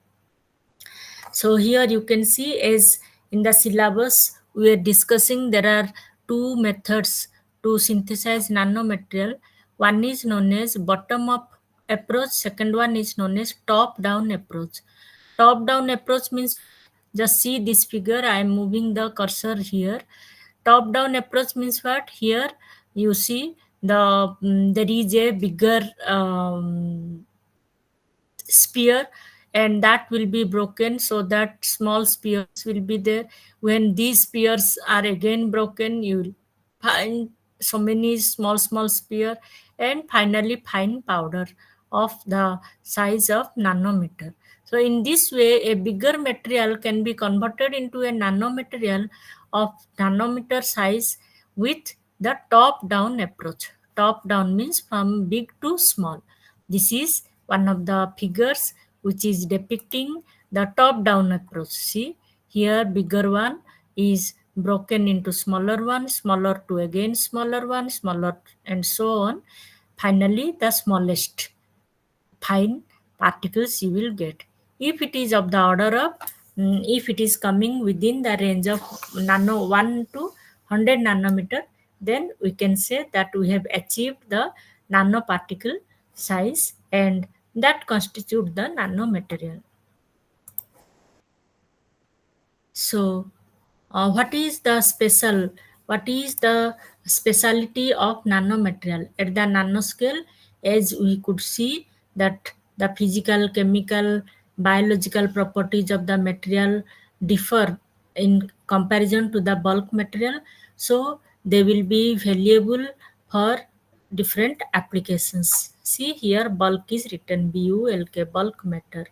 So here you can see, as in the syllabus we are discussing, there are two methods to synthesize nanomaterial. One is known as bottom up approach, second one is known as top down approach. Top down approach means, just see this figure, I am moving the cursor here. Top down approach means what? Here you see there is a bigger sphere, and that will be broken so that small spheres will be there. When these spheres are again broken, you will find so many small sphere, and finally fine powder of the size of nanometer. So in this way, a bigger material can be converted into a nanomaterial of nanometer size with the top down approach. Top down means from big to small. This is one of the figures which is depicting the top down approach. See, here bigger one is broken into smaller one, smaller to again smaller one, smaller, and so on. Finally, the smallest fine particles you will get. If it is of the order of, if it is coming within the range of 1 to 100 nanometer, then we can say that we have achieved the nanoparticle size, and that constitute the nanomaterial. So what is the specialty of nanomaterial at the nanoscale? As we could see that the physical, chemical, biological properties of the material differ in comparison to the bulk material, so they will be valuable for different applications. See here, bulk is written BULK, bulk matter.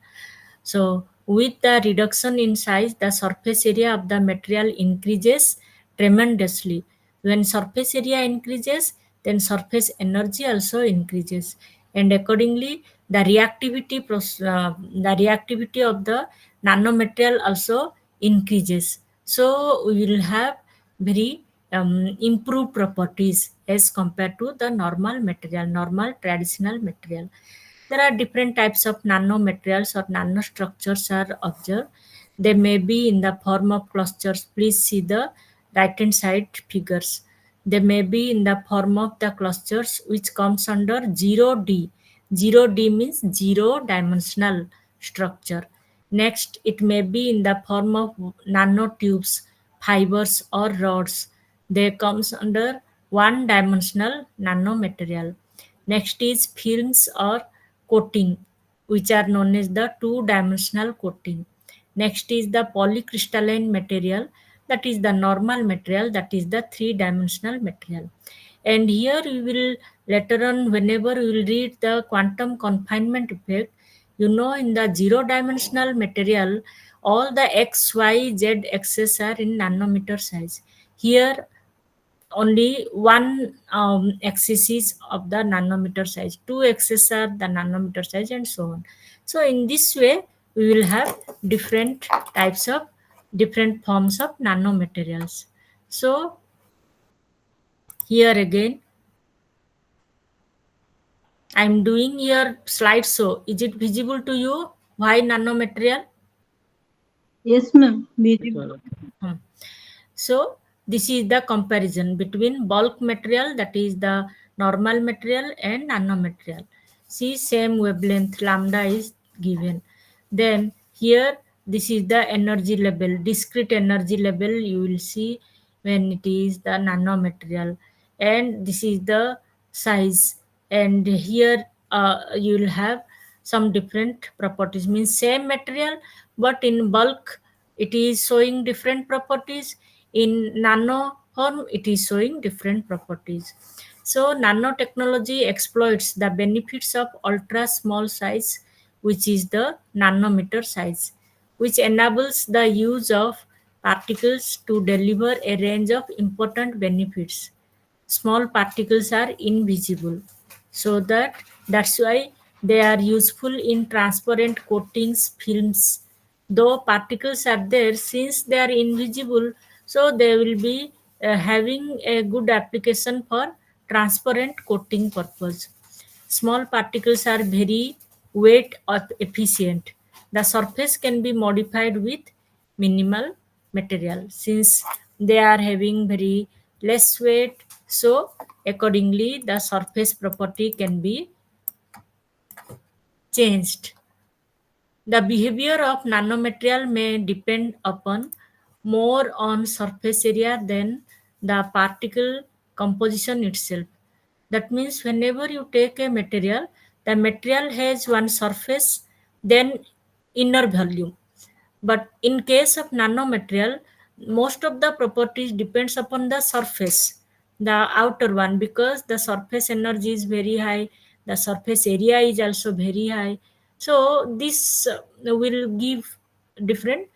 So with the reduction in size, the surface area of the material increases tremendously. When surface area increases, then surface energy also increases, and accordingly, the reactivity of the nanomaterial also increases. So we will have very improved properties as compared to the normal material, normal traditional material. There are different types of nanomaterials or nanostructures are observed. They may be in the form of clusters. Please see the right hand side figures. They may be in the form of the clusters which comes under 0D. 0D means zero dimensional structure. Next, it may be in the form of nanotubes, fibers or rods. They comes under one dimensional nanomaterial. Next is films or coating, which are known as the two-dimensional coating. Next is the polycrystalline material, that is the normal material, that is the three-dimensional material. And here we will later on, whenever we will read the quantum confinement effect, in the zero-dimensional material, all the x, y, z axes are in nanometer size. Here only one axis is of the nanometer size, two axes are the nanometer size, and so on. So in this way, we will have different forms of nanomaterials. So here again, I'm doing your slideshow. Is it visible to you? Why nanomaterial? Yes, ma'am. Visible. So this is the comparison between bulk material, that is the normal material, and nanomaterial. See, same wavelength lambda is given. Then here this is the energy level, discrete energy level you will see when it is the nanomaterial, and this is the size, and here you will have some different properties, means same material but in bulk it is showing different properties, in nano form it is showing different properties. So nanotechnology exploits the benefits of ultra small size, which is the nanometer size, which enables the use of particles to deliver a range of important benefits. Small particles are invisible, so that's why they are useful in transparent coatings, films. Though particles are there, since they are invisible, so they will be having a good application for transparent coating purpose. Small particles are very weight efficient. The surface can be modified with minimal material, since they are having very less weight. So accordingly, the surface property can be changed. The behavior of nanomaterial may depend upon more on surface area than the particle composition itself. That means whenever you take a material, the material has one surface, then inner volume. But in case of nanomaterial, most of the properties depends upon the surface, the outer one, because the surface energy is very high, the surface area is also very high. So this will give different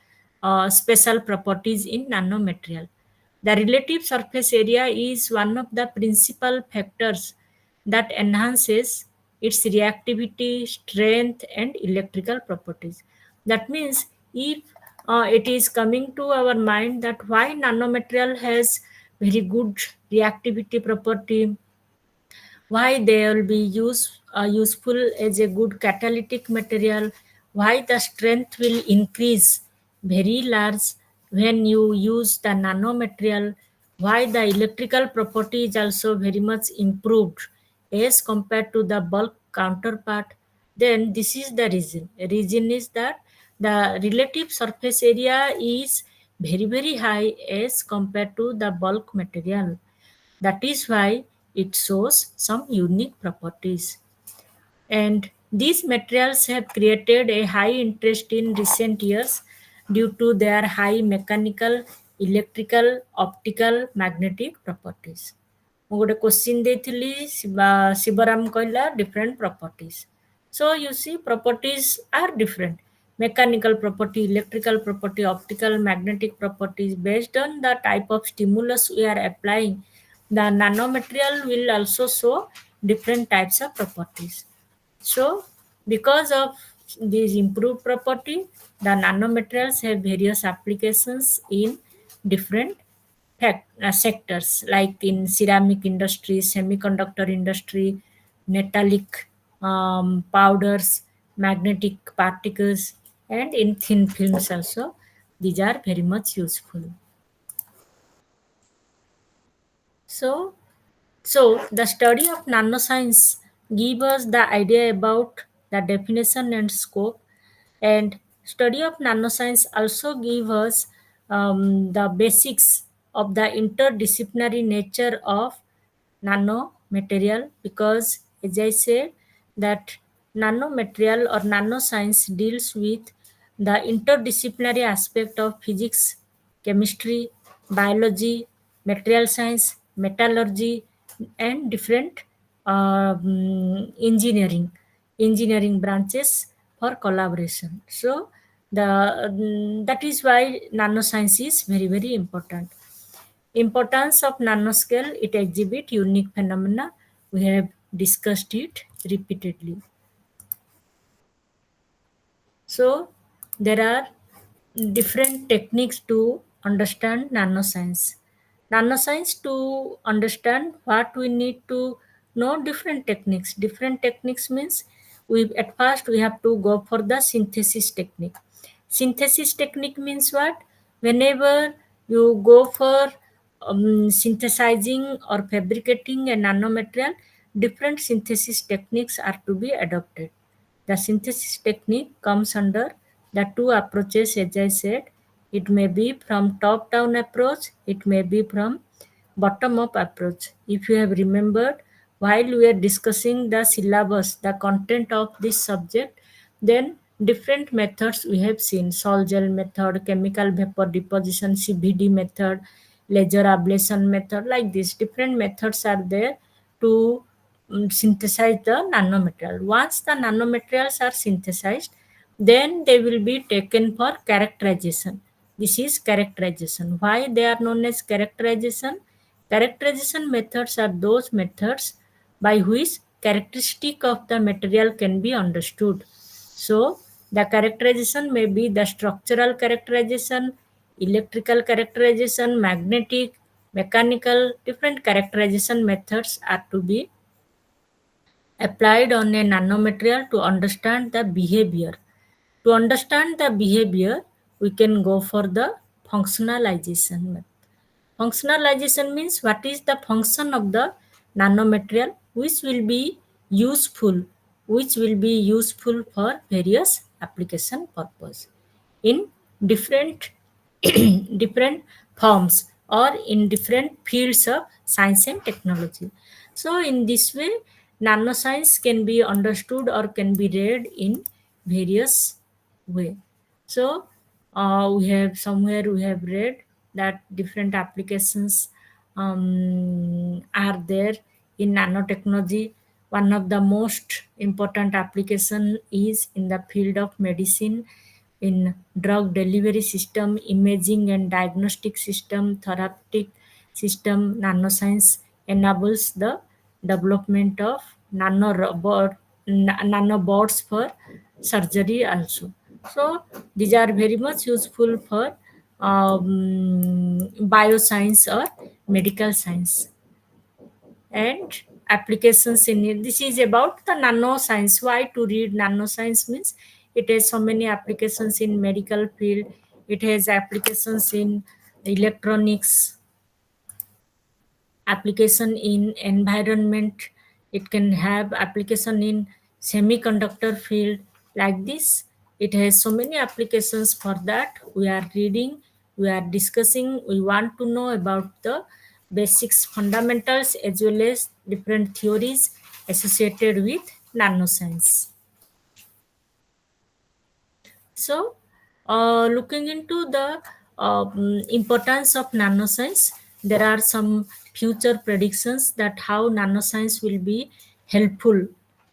special properties in nanomaterial. The relative surface area is one of the principal factors that enhances its reactivity, strength, and electrical properties. That means if it is coming to our mind that why nanomaterial has very good reactivity property, why they will be useful as a good catalytic material, why the strength will increase very large when you use the nanomaterial, why the electrical property is also very much improved as compared to the bulk counterpart. Then this is the reason. Reason is that the relative surface area is very high as compared to the bulk material. That is why it shows some unique properties. And these materials have created a high interest in recent years due to their high mechanical, electrical, optical, magnetic properties. ମୁଁ ଗୋଟେ question ଦେଇଥିଲି ଶିବରାମ କହିଲା different properties. So you see properties are different. Mechanical property, electrical property, optical, magnetic properties. Based on the type of stimulus we are applying, the nanomaterial will also show different types of properties. So because of this improved property, the nanomaterials have various applications in different sectors, like in ceramic industry, semiconductor industry, metallic powders, magnetic particles, and in thin films also. These are very much useful. So, the study of nanoscience give us the idea about the definition and scope, and study of nanoscience also give us the basics of the interdisciplinary nature of nanomaterial, because as I said that nanomaterial or nanoscience deals with the interdisciplinary aspect of physics, chemistry, biology, material science, metallurgy, and different engineering branches for collaboration. So that is why nanoscience is very important. Importance of nanoscale, it exhibit unique phenomena. We have discussed it repeatedly. So there are different techniques to understand nanoscience. Nanoscience, to understand what we need to know different techniques. Different techniques means at first we have to go for the synthesis technique. Synthesis technique means what? Whenever you go for synthesizing or fabricating a nanomaterial, different synthesis techniques are to be adopted. The synthesis technique comes under the two approaches, as I said. It may be from top-down approach, it may be from bottom-up approach. If you have remembered, while we are discussing the syllabus, the content of this subject, then different methods we have seen: sol gel method, chemical vapor deposition, CVD method, laser ablation method. Like this, different methods are there to synthesize the nanomaterial. Once the nanomaterials are synthesized, then they will be taken for characterization. This is characterization. Why they are known as characterization? Characterization methods are those methods by which characteristic of the material can be understood. So the characterization may be the structural characterization, electrical characterization, magnetic, mechanical. Different characterization methods are to be applied on a nanomaterial to understand the behavior. To understand the behavior, we can go for the functionalization method. Functionalization means what is the function of the nanomaterial useful, which will be useful for various application purpose in different different forms or in different fields of science and technology. So in this way, nanoscience can be understood or can be read in various way. So we have read that different applications are there in nanotechnology. One of the most important application is in the field of medicine, in drug delivery system, imaging and diagnostic system, therapeutic system. Nanoscience enables the development of nanobots for surgery also. So these are very much useful for bioscience or medical science and applications in it. This is about the nanoscience. Why to read nanoscience means it has so many applications in medical field. It has applications in electronics, application in environment. It can have application in semiconductor field. Like this, it has so many applications. For that we are reading, we are discussing, we want to know about the basics, fundamentals, as well as different theories associated with nanoscience. So, looking into the importance of nanoscience, there are some future predictions that how nanoscience will be helpful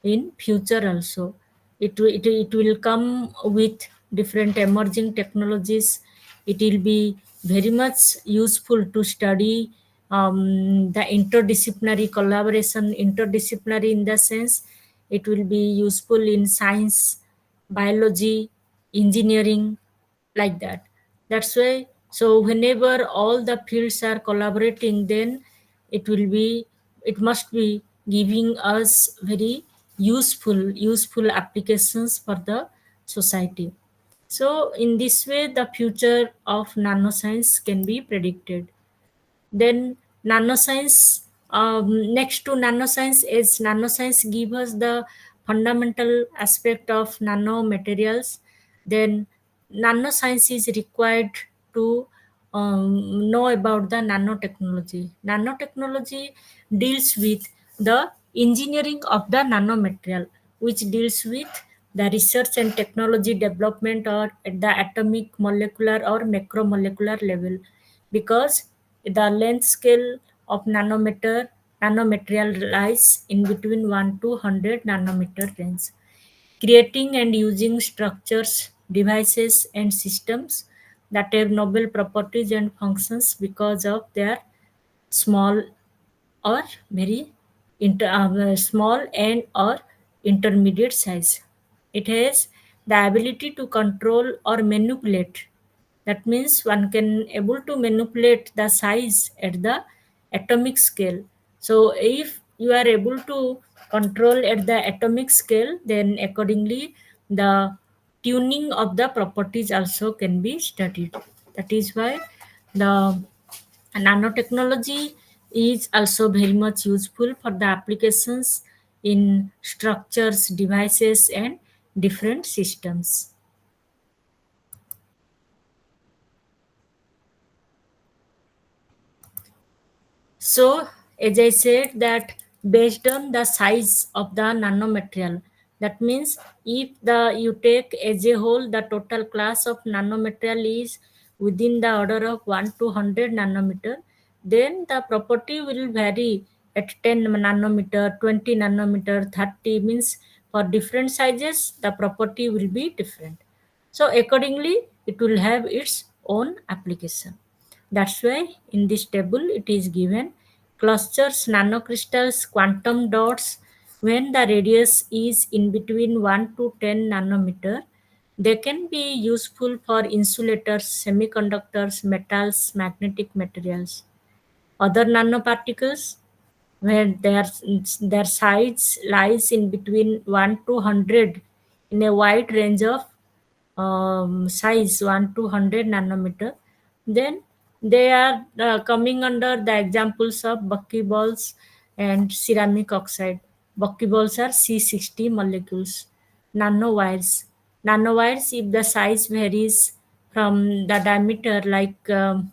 in future also. It will come with different emerging technologies. It will be very much useful to study the interdisciplinary collaboration. Interdisciplinary in the sense, it will be useful in science, biology, engineering, like that. That's why, so whenever all the fields are collaborating, then it must be giving us very useful applications for the society. So in this way, the future of nanoscience can be predicted. Then nanoscience, next to nanoscience is nanoscience give us the fundamental aspect of nanomaterials. Then nanoscience is required to know about the nanotechnology. Nanotechnology deals with the engineering of the nanomaterial, which deals with the research and technology development or at the atomic, molecular or macromolecular level, because the length scale of nanomaterial lies in between 1 to 100 nanometer range. Creating and using structures, devices, and systems that have novel properties and functions because of their small or very small and or intermediate size. It has the ability to control or manipulate That means one can able to manipulate the size at the atomic scale. So if you are able to control at the atomic scale, then accordingly the tuning of the properties also can be studied. That is why the nanotechnology is also very much useful for the applications in structures, devices, and different systems. So, as I said, that based on the size of the nanomaterial, that means if the you take as a whole the total class of nanomaterial is within the order of 1 to 100 nanometer, then the property will vary at 10 nanometer, 20 nanometer, 30 means for different sizes the property will be different. So accordingly, it will have its own application. That's why in this table it is given clusters, nanocrystals, quantum dots. When the radius is in between 1 to 10 nanometer, they can be useful for insulators, semiconductors, metals, magnetic materials. Other nanoparticles, where their size lies in between 1 to 100 in a wide range of size 1 to 100 nanometer, then they are coming under the examples of buckyballs and ceramic oxide. Buckyballs are C60 molecules. Nanowires, if the size varies from the diameter like 1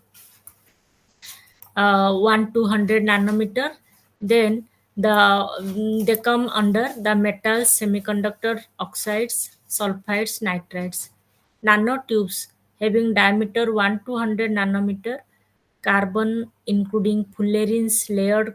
to 100 nanometer, then they come under the metals, semiconductor oxides, sulfides, nitrides. Nanotubes having diameter 1 to 100 nanometer, carbon including fullerenes, layered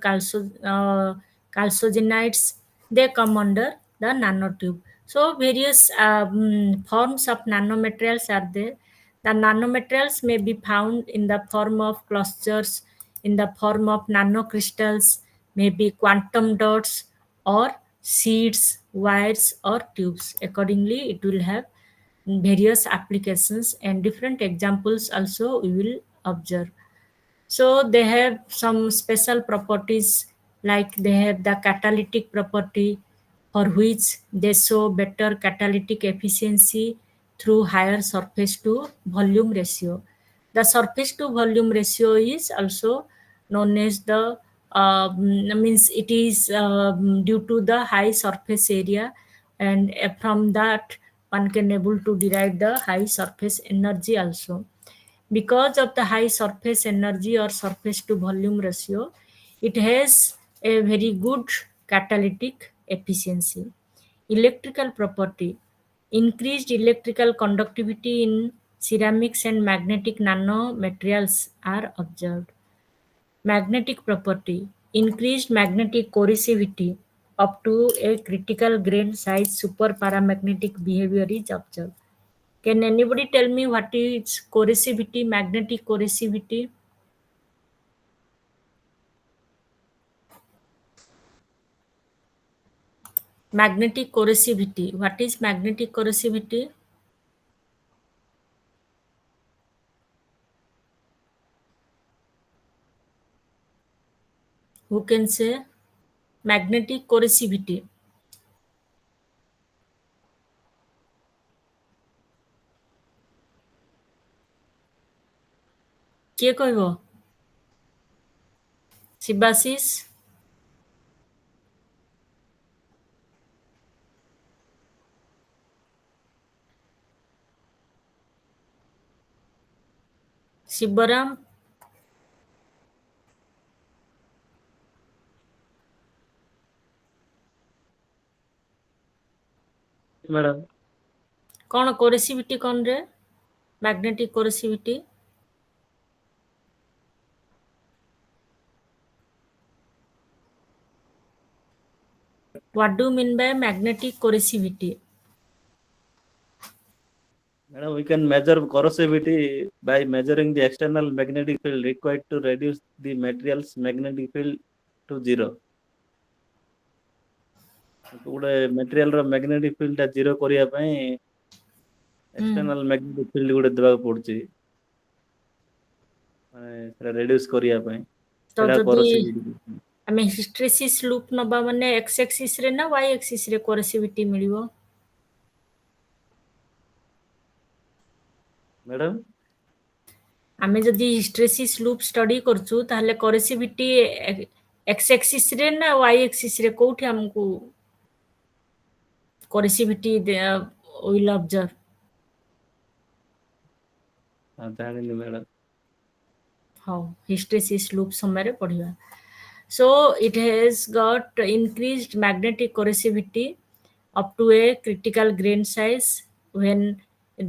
chalcogenides, they come under the nanotube. So various forms of nanomaterials are there. The nanomaterials may be found in the form of clusters, in the form of nanocrystals, maybe quantum dots, or seeds, wires, or tubes. Accordingly, it will have various applications and different examples also we will observe. So they have some special properties, like they have the catalytic property, for which they show better catalytic efficiency through higher surface to volume ratio. The surface to volume ratio is also known as the means it is due to the high surface area, and from that one can able to derive the high surface energy also. Because of the high surface energy or surface to volume ratio, it has a very good catalytic efficiency. Electrical property. Increased electrical conductivity in ceramics and magnetic nanomaterials are observed. Magnetic property. Increased magnetic coercivity up to a critical grain size superparamagnetic behavior is observed. Can anybody tell me what is coercivity, magnetic coercivity? Magnetic coercivity. What is magnetic coercivity? Who can say? Magnetic coercivity. କିଏ କହିବ? Shibashish? Shivaram? madam. କ'ଣ coercivity କ'ଣ ରେ? Magnetic coercivity? What do you mean by magnetic coercivity? Madam, we can measure corrosivity by measuring the external magnetic field required to reduce the material's magnetic field to zero. ଗୋଟେ materialର magnetic field ଟା zero କରିବା ପାଇଁ external magnetic field ଗୋଟେ ଦେବାକୁ ପଡୁଛି. ସେଟା reduce କରିବା ପାଇଁ ତ ସେଟା ଯଦି corrosivity ଆମେ ହିଷ୍ଟରେସିସ୍ ଲୁପ୍ ନବା ମାନେ x axis ରେ ନା y axis ରେ corrosivity ମିଳିବ? ମ୍ୟାଡାମ ଆମେ ଯଦି ହିଷ୍ଟରେସିସ୍ ଲୁପ୍ ଷ୍ଟଡି କରୁଛୁ ତାହେଲେ corrosivity x axis ରେ ନା y axis ରେ କୋଉଠି ଆମକୁ corrosivity will observe? ଜାଣିନି ମ୍ୟାଡାମ ହଉ ହିଷ୍ଟରେସିସ୍ ଲୁପ୍ ସମୟରେ ପଢିବା। So it has got increased magnetic corrosivity up to a critical grain size. When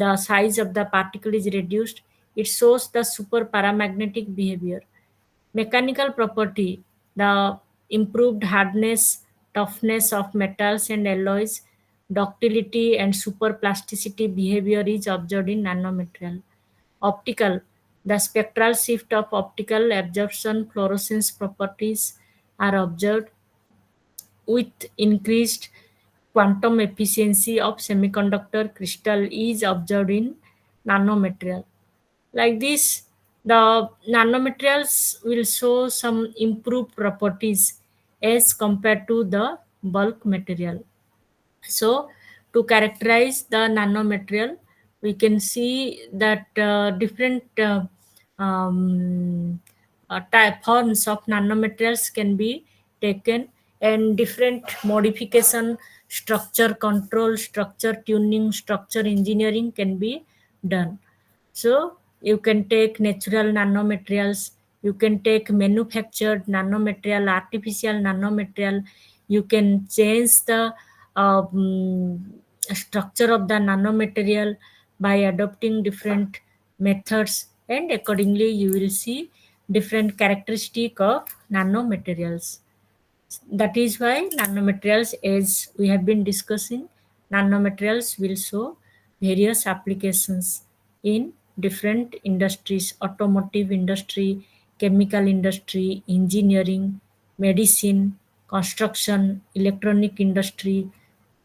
the size of the particle is reduced, it shows the super paramagnetic behavior. Mechanical property: the improved hardness, toughness of metals and alloys, ductility and superplasticity behavior is observed in nanomaterial. Optical: the spectral shift of optical absorption fluorescence properties are observed with increased quantum efficiency of semiconductor crystal is observed in nanomaterial. Like this, the nanomaterials will show some improved properties as compared to the bulk material. So, to characterize the nanomaterial, we can see that different type forms of nanomaterials can be taken, and different modification, structure control, structure tuning, structure engineering can be done. So you can take natural nanomaterials, you can take manufactured nanomaterial, artificial nanomaterial, you can change the structure of the nanomaterial by adopting different methods, and accordingly you will see different characteristic of nanomaterials. That is why nanomaterials, as we have been discussing, nanomaterials will show various applications in different industries: automotive industry, chemical industry, engineering, medicine, construction, electronic industry.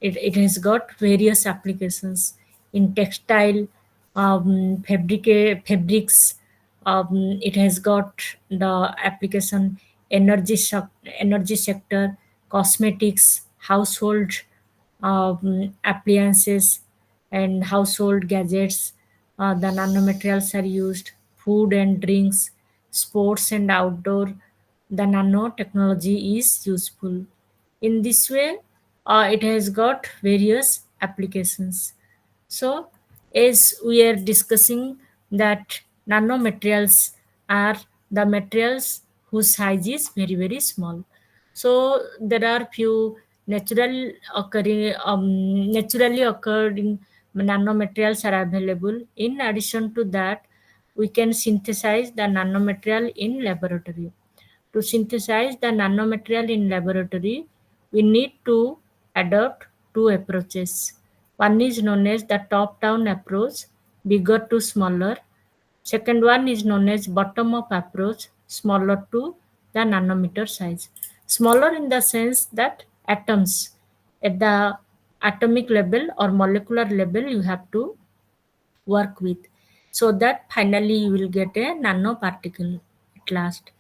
It has got various applications in textile, fabrics. It has got the application energy sector, cosmetics, household appliances, and household gadgets. The nanomaterials are used. Food and drinks, sports and outdoor. The nanotechnology is useful. In this way, it has got various applications. So, as we are discussing that nanomaterials are the materials whose size is very very small. So there are few naturally occurring nanomaterials are available. In addition to that, we can synthesize the nanomaterial in laboratory. To synthesize the nanomaterial in laboratory, we need to adopt two approaches. One is known as the top-down approach, bigger to smaller. Second one is known as bottom-up approach, smaller to the nanometer size. Smaller in the sense that atoms at the atomic level or molecular level you have to work with, so that finally you will get a nanoparticle at last.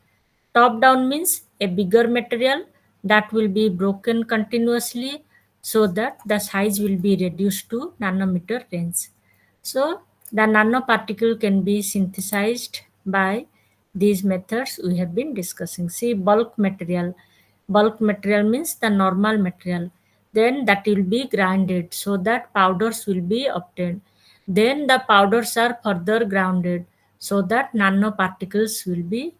Top down means a bigger material that will be broken continuously, so that the size will be reduced to nanometer range. So the nanoparticle can be synthesized by these methods we have been discussing. See, bulk material. Bulk material means the normal material. Then that will be grinded so that powders will be obtained. Then the powders are further grounded so that nanoparticles will be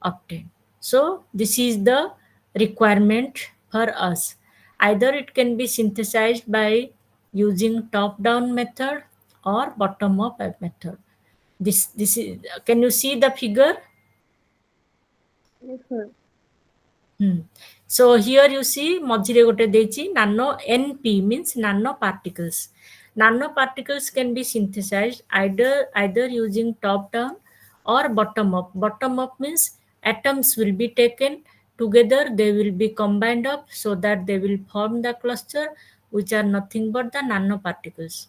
obtained. So this is the requirement for us. Either it can be synthesized by using top-down method or bottom-up method. This is. Can you see the figure? Yes, sir. So here you see ମଝିରେ ଗୋଟେ ଦେଇଛି nano NP means nano particles. Nanoparticles can be synthesized either using top down or bottom up. Bottom up means atoms will be taken together, they will be combined up so that they will form the cluster, which are nothing but the nanoparticles.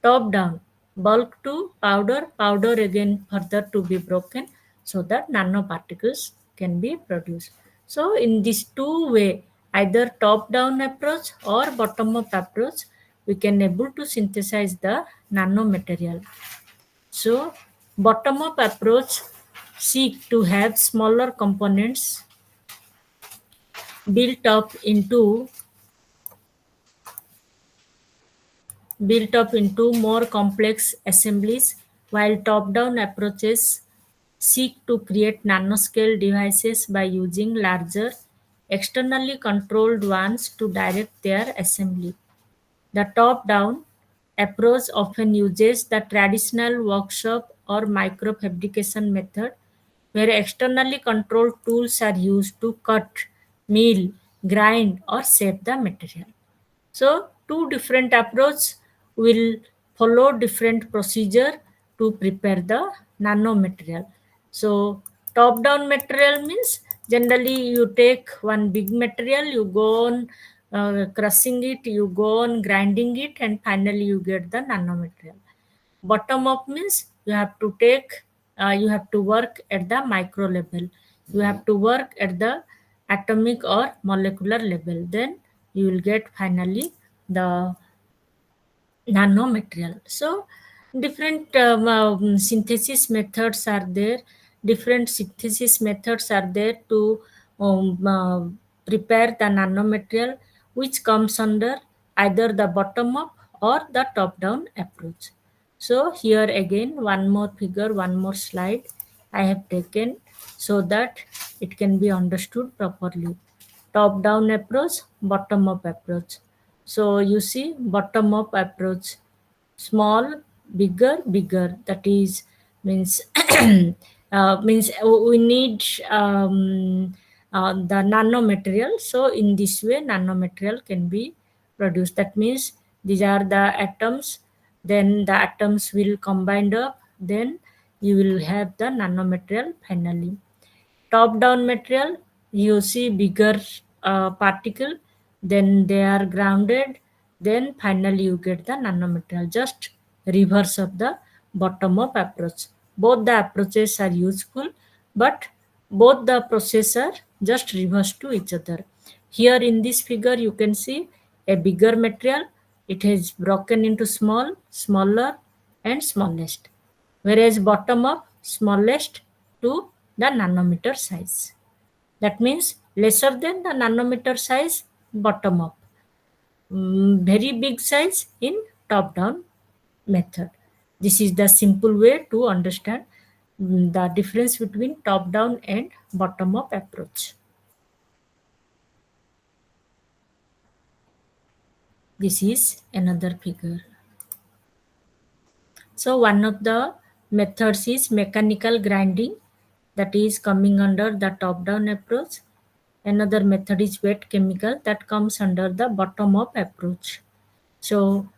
Top down, bulk to powder, powder again further to be broken, so that nanoparticles can be produced. So in these two way, either top-down approach or bottom-up approach, we can able to synthesize the nanomaterial. So bottom-up approach seek to have smaller components built up into more complex assemblies, while top-down approaches seek to create nanoscale devices by using larger, externally controlled ones to direct their assembly. The top-down approach often uses the traditional workshop or microfabrication method, where externally controlled tools are used to cut, mill, grind, or shape the material. So two different approaches will follow different procedure to prepare the nanomaterial. So top-down material means generally you take one big material, you go on crushing it, you go on grinding it, and finally you get the nanomaterial. Bottom up means you have to work at the micro level. You have to work at the atomic or molecular level. Then you will get finally the nanomaterial. So different synthesis methods are there. Different synthesis methods are there to prepare the nanomaterial, which comes under either the bottom up or the top down approach. So here again one more figure, one more slide I have taken so that it can be understood properly. Top down approach, bottom up approach. So you see bottom up approach, small, bigger, bigger. That is means means we need the nanomaterial. So in this way, nanomaterial can be produced. That means these are the atoms. Then the atoms will combine up. Then you will have the nanomaterial finally. Top down material, you see bigger particle, then they are grounded, then finally you get the nanomaterial, just reverse of the bottom up approach. Both the approaches are useful, but both the process are just reverse to each other. Here in this figure you can see a bigger material, it is broken into small, smaller, and smallest, whereas bottom up smallest to the nanometer size. That means lesser than the nanometer size bottom up, very big size in top down method. This is the simple way to understand the difference between top down and bottom up approach. This is another figure. So one of the methods is mechanical grinding, that is coming under the top down approach. Another method is wet chemical, that comes under the bottom up approach. So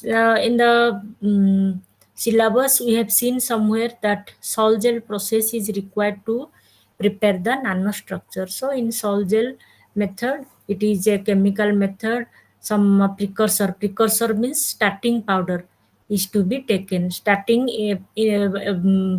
in the syllabus we have seen somewhere that sol gel process is required to prepare the nanostructure. So in sol gel method, it is a chemical method. Some precursor means starting powder is to be taken. Starting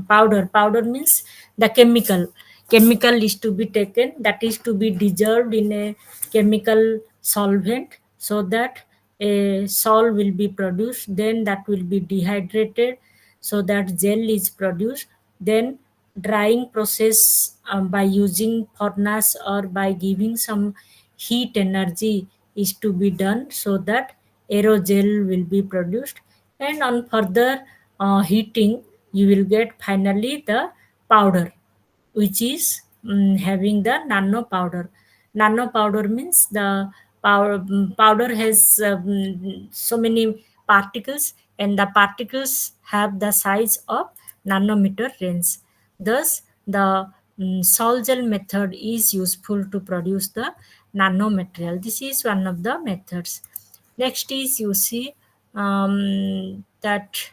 powder means the chemical is to be taken, that is to be dissolved in a chemical solvent, so that a sol will be produced, then that will be dehydrated so that gel is produced. Then drying process by using furnace or by giving some heat energy is to be done so that aerogel will be produced, and on further heating you will get finally the powder, which is having the nano powder. Nano powder means the powder has so many particles, and the particles have the size of nanometer range. Thus, the sol gel method is useful to produce the nanomaterial. This is one of the methods. Next is you see that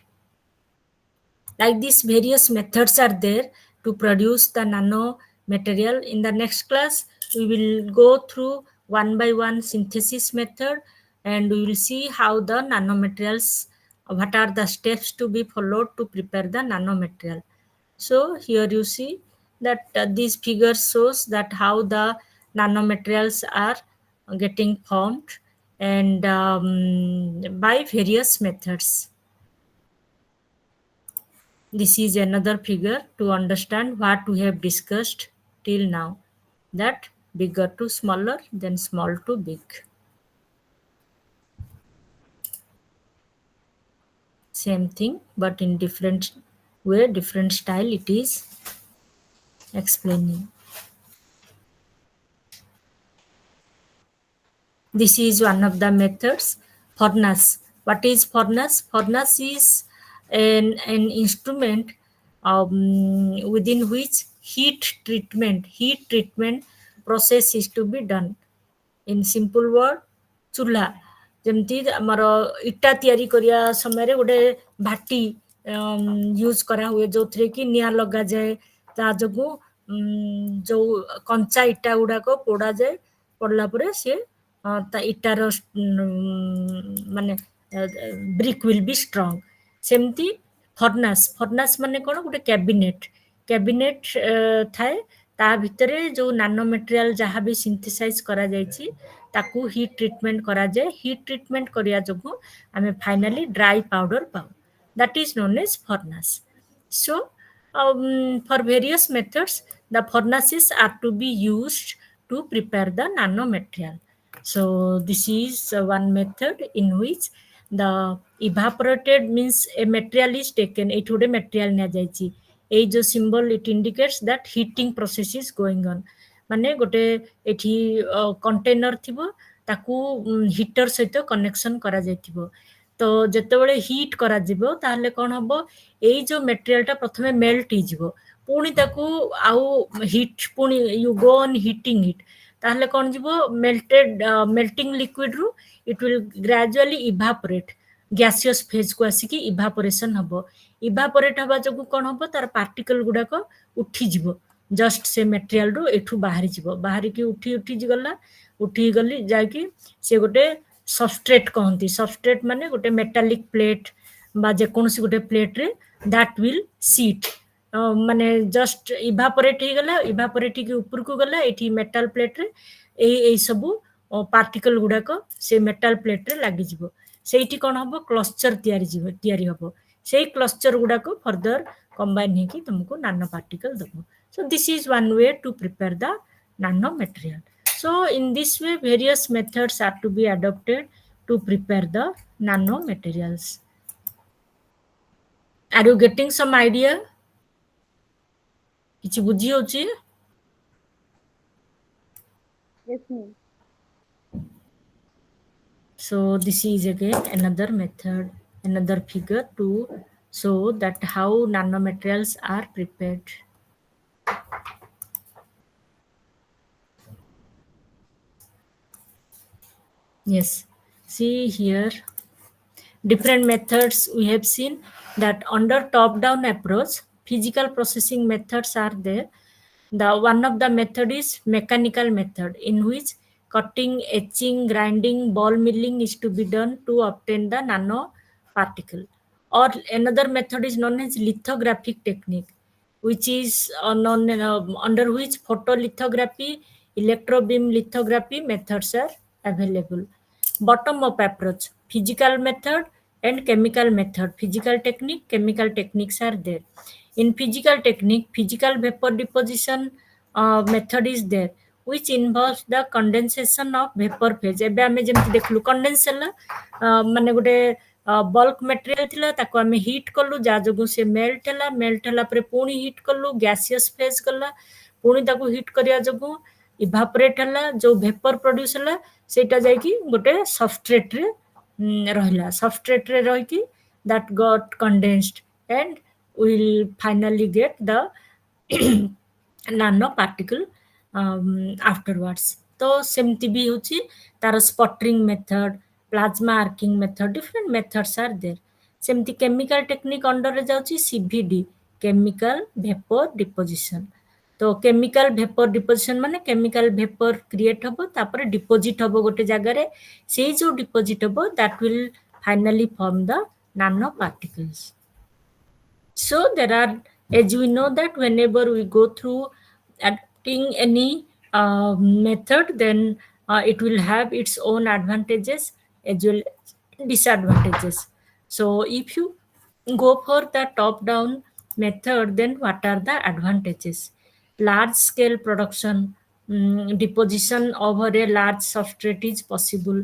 like these various methods are there to produce the nano material. In the next class, we will go through one by one synthesis method, and we will see how the nanomaterials, what are the steps to be followed to prepare the nanomaterial. So here you see that these figures shows that how the nanomaterials are getting formed and by various methods. This is another figure to understand what we have discussed till now, that bigger to smaller, then small to big. Same thing, but in different way, different style it is explaining. This is one of the methods. Furnace. What is furnace? Furnace is an instrument within which heat treatment process is to be done. In simple word, ଚୁଲା ଯେମିତି ଆମର ଇଟା ତିଆରି କରିବା ସମୟରେ ଗୋଟେ ଭାଟି use କରାହୁଏ ଯୋଉଥିରେ କି ନିଆଁ ଲଗାଯାଏ, ତା ଯୋଗୁଁ ଯୋଉ କଞ୍ଚା ଇଟା ଗୁଡାକ ପୋଡାଯାଏ, ପୋଡିଲା ପରେ ସିଏ ତା ଇଟାର ମାନେ ବ୍ରିକ୍ ୱିଲ୍ ବି ଷ୍ଟ୍ରଙ୍ଗ। ସେମିତି ଫର୍ନାସ୍ ମାନେ କ'ଣ, ଗୋଟେ କ୍ୟାବିନେଟ୍ ଥାଏ, ତା ଭିତରେ ଯୋଉ ନାନୋ ମେଟେରିଆଲ ଯାହା ବି ସିନ୍ଥେସାଇଜ୍ କରାଯାଇଛି ତାକୁ ହିଟ୍ ଟ୍ରିଟମେଣ୍ଟ କରାଯାଏ। ହିଟ୍ ଟ୍ରିଟମେଣ୍ଟ କରିବା ଯୋଗୁଁ ଆମେ ଫାଇନାଲି ଡ୍ରାଇ ପାଉଡର ପାଉ, that is known as furnace. So for various methods the furnaces are to be used to prepare the nanomaterial. So this is one method in which the evaporated means a material is taken, ଏଇଠି ଗୋଟେ material ନିଆଯାଇଛି, ଏଇ ଯୋଉ symbol it indicates that heating process is going on, ମାନେ ଗୋଟେ ଏଠି container ଥିବ, ତାକୁ ହିଟର ସହିତ କନେକ୍ସନ କରାଯାଇଥିବ। ତ ଯେତେବେଳେ ହିଟ୍ କରାଯିବ ତାହେଲେ କ'ଣ ହବ, ଏଇ ଯୋଉ ମେଟେରିଆଲଟା ପ୍ରଥମେ ମେଲ୍ଟ ହେଇଯିବ, ପୁଣି ତାକୁ ଆଉ ହିଟ୍, ପୁଣି you go on heating it, ତାହେଲେ କ'ଣ ଯିବ, ମେଲ୍ଟିଂ ଲିକ୍ୱିଡରୁ it will gradually evaporate, gaseous ଫେଜ୍କୁ ଆସିକି ଇଭାପୋରେସନ୍ ହବ। ଇଭାପୋରେଟ୍ ହେବା ଯୋଗୁଁ କ'ଣ ହବ, ତାର ପାର୍ଟିକଲ୍ ଗୁଡାକ ଉଠିଯିବ, ଜଷ୍ଟ ସେ ମେଟେରିଆଲରୁ ଏଠୁ ବାହାରିଯିବ, ବାହାରିକି ଉଠିଗଲି ଯାଇକି ସେ ଗୋଟେ ସବଷ୍ଟ୍ରେଟ୍ କହନ୍ତି। ସବଷ୍ଟ୍ରେଟ୍ ମାନେ ଗୋଟେ ମେଟାଲିକ୍ ପ୍ଲେଟ୍ ବା ଯେକୌଣସି ଗୋଟେ ପ୍ଲେଟ୍ରେ ଦ୍ୟାଟ୍ ୱିଲ୍ ସିଟ୍, ମାନେ ଜଷ୍ଟ ଇଭାପୋରେଟ୍ ହେଇଗଲା, ଇଭାପୋରେଟ୍ ହେଇକି ଉପରକୁ ଗଲା, ଏଠି ମେଟାଲ ପ୍ଲେଟ୍ରେ ଏଇ ସବୁ ପାର୍ଟିକଲ ଗୁଡାକ ସେ ମେଟାଲ ପ୍ଲେଟ୍ରେ ଲାଗିଯିବ, ସେଇଠି କ'ଣ ହବ, କ୍ଲସ୍ଚର ତିଆରି ହବ, ସେଇ କ୍ଲସ୍ଚର ଗୁଡାକ ଫର୍ଦର କମ୍ବାଇନ୍ ହେଇକି ତମକୁ ନାନୋ ପାର୍ଟିକଲ ଦବ। So this is one way to prepare the nano material. So in this way various methods are to be adopted to prepare the nano materials. Are you getting some idea? କିଛି ବୁଝି ହଉଛି? Yes, ma'am. So this is again another method, another figure to show that how nanomaterials are prepared. Yes, see here different methods we have seen, that under top down approach physical processing methods are there. The one of the method is mechanical method, in which cutting, etching, grinding, ball milling is to be done to obtain the nano particle. Or another method is known as lithographic technique, which is under which photolithography, electrobeam lithography methods are available. Bottom up approach, physical method and chemical method, physical technique, chemical techniques are there. In physical technique, physical vapor deposition method is there, which involves the condensation of vapor phase. ଏବେ ଆମେ ଯେମିତି ଦେଖିଲୁ condense ହେଲା, ମାନେ ଗୋଟେ bulk material ଥିଲା, ତାକୁ ଆମେ heat କଲୁ, ଯାହା ଯୋଗୁଁ ସେ melt ହେଲା ପରେ ପୁଣି heat କଲୁ, gaseous phase ଗଲା, ପୁଣି ତାକୁ heat କରିବା ଯୋଗୁଁ evaporate ହେଲା, ଯୋଉ vapor produce ହେଲା, ସେଇଟା ଯାଇକି ଗୋଟେ substrateରେ ରହିଲା, substrateରେ ରହିକି that got condensed and will finally get the nano particle afterwards. तो सेमती भी होची तार sputtering method, plasma arcing method, different methods are there. सेमती केमिकल टेक्निक अंडर रे जाउची सीवीडी, केमिकल वेपर डिपोजिशन। तो केमिकल वेपर डिपोजिशन माने केमिकल वेपर क्रिएट हबो, तापर डिपोजिट हबो गोटे जगह रे, सेई जो डिपोजिट हबो that will finally form the nano particles. So there are As we know that whenever we go through adapting any method, then it will have its own advantages as well as disadvantages. So if you go for the top down method, then what are the advantages? Large scale production, deposition over a large substrate is possible.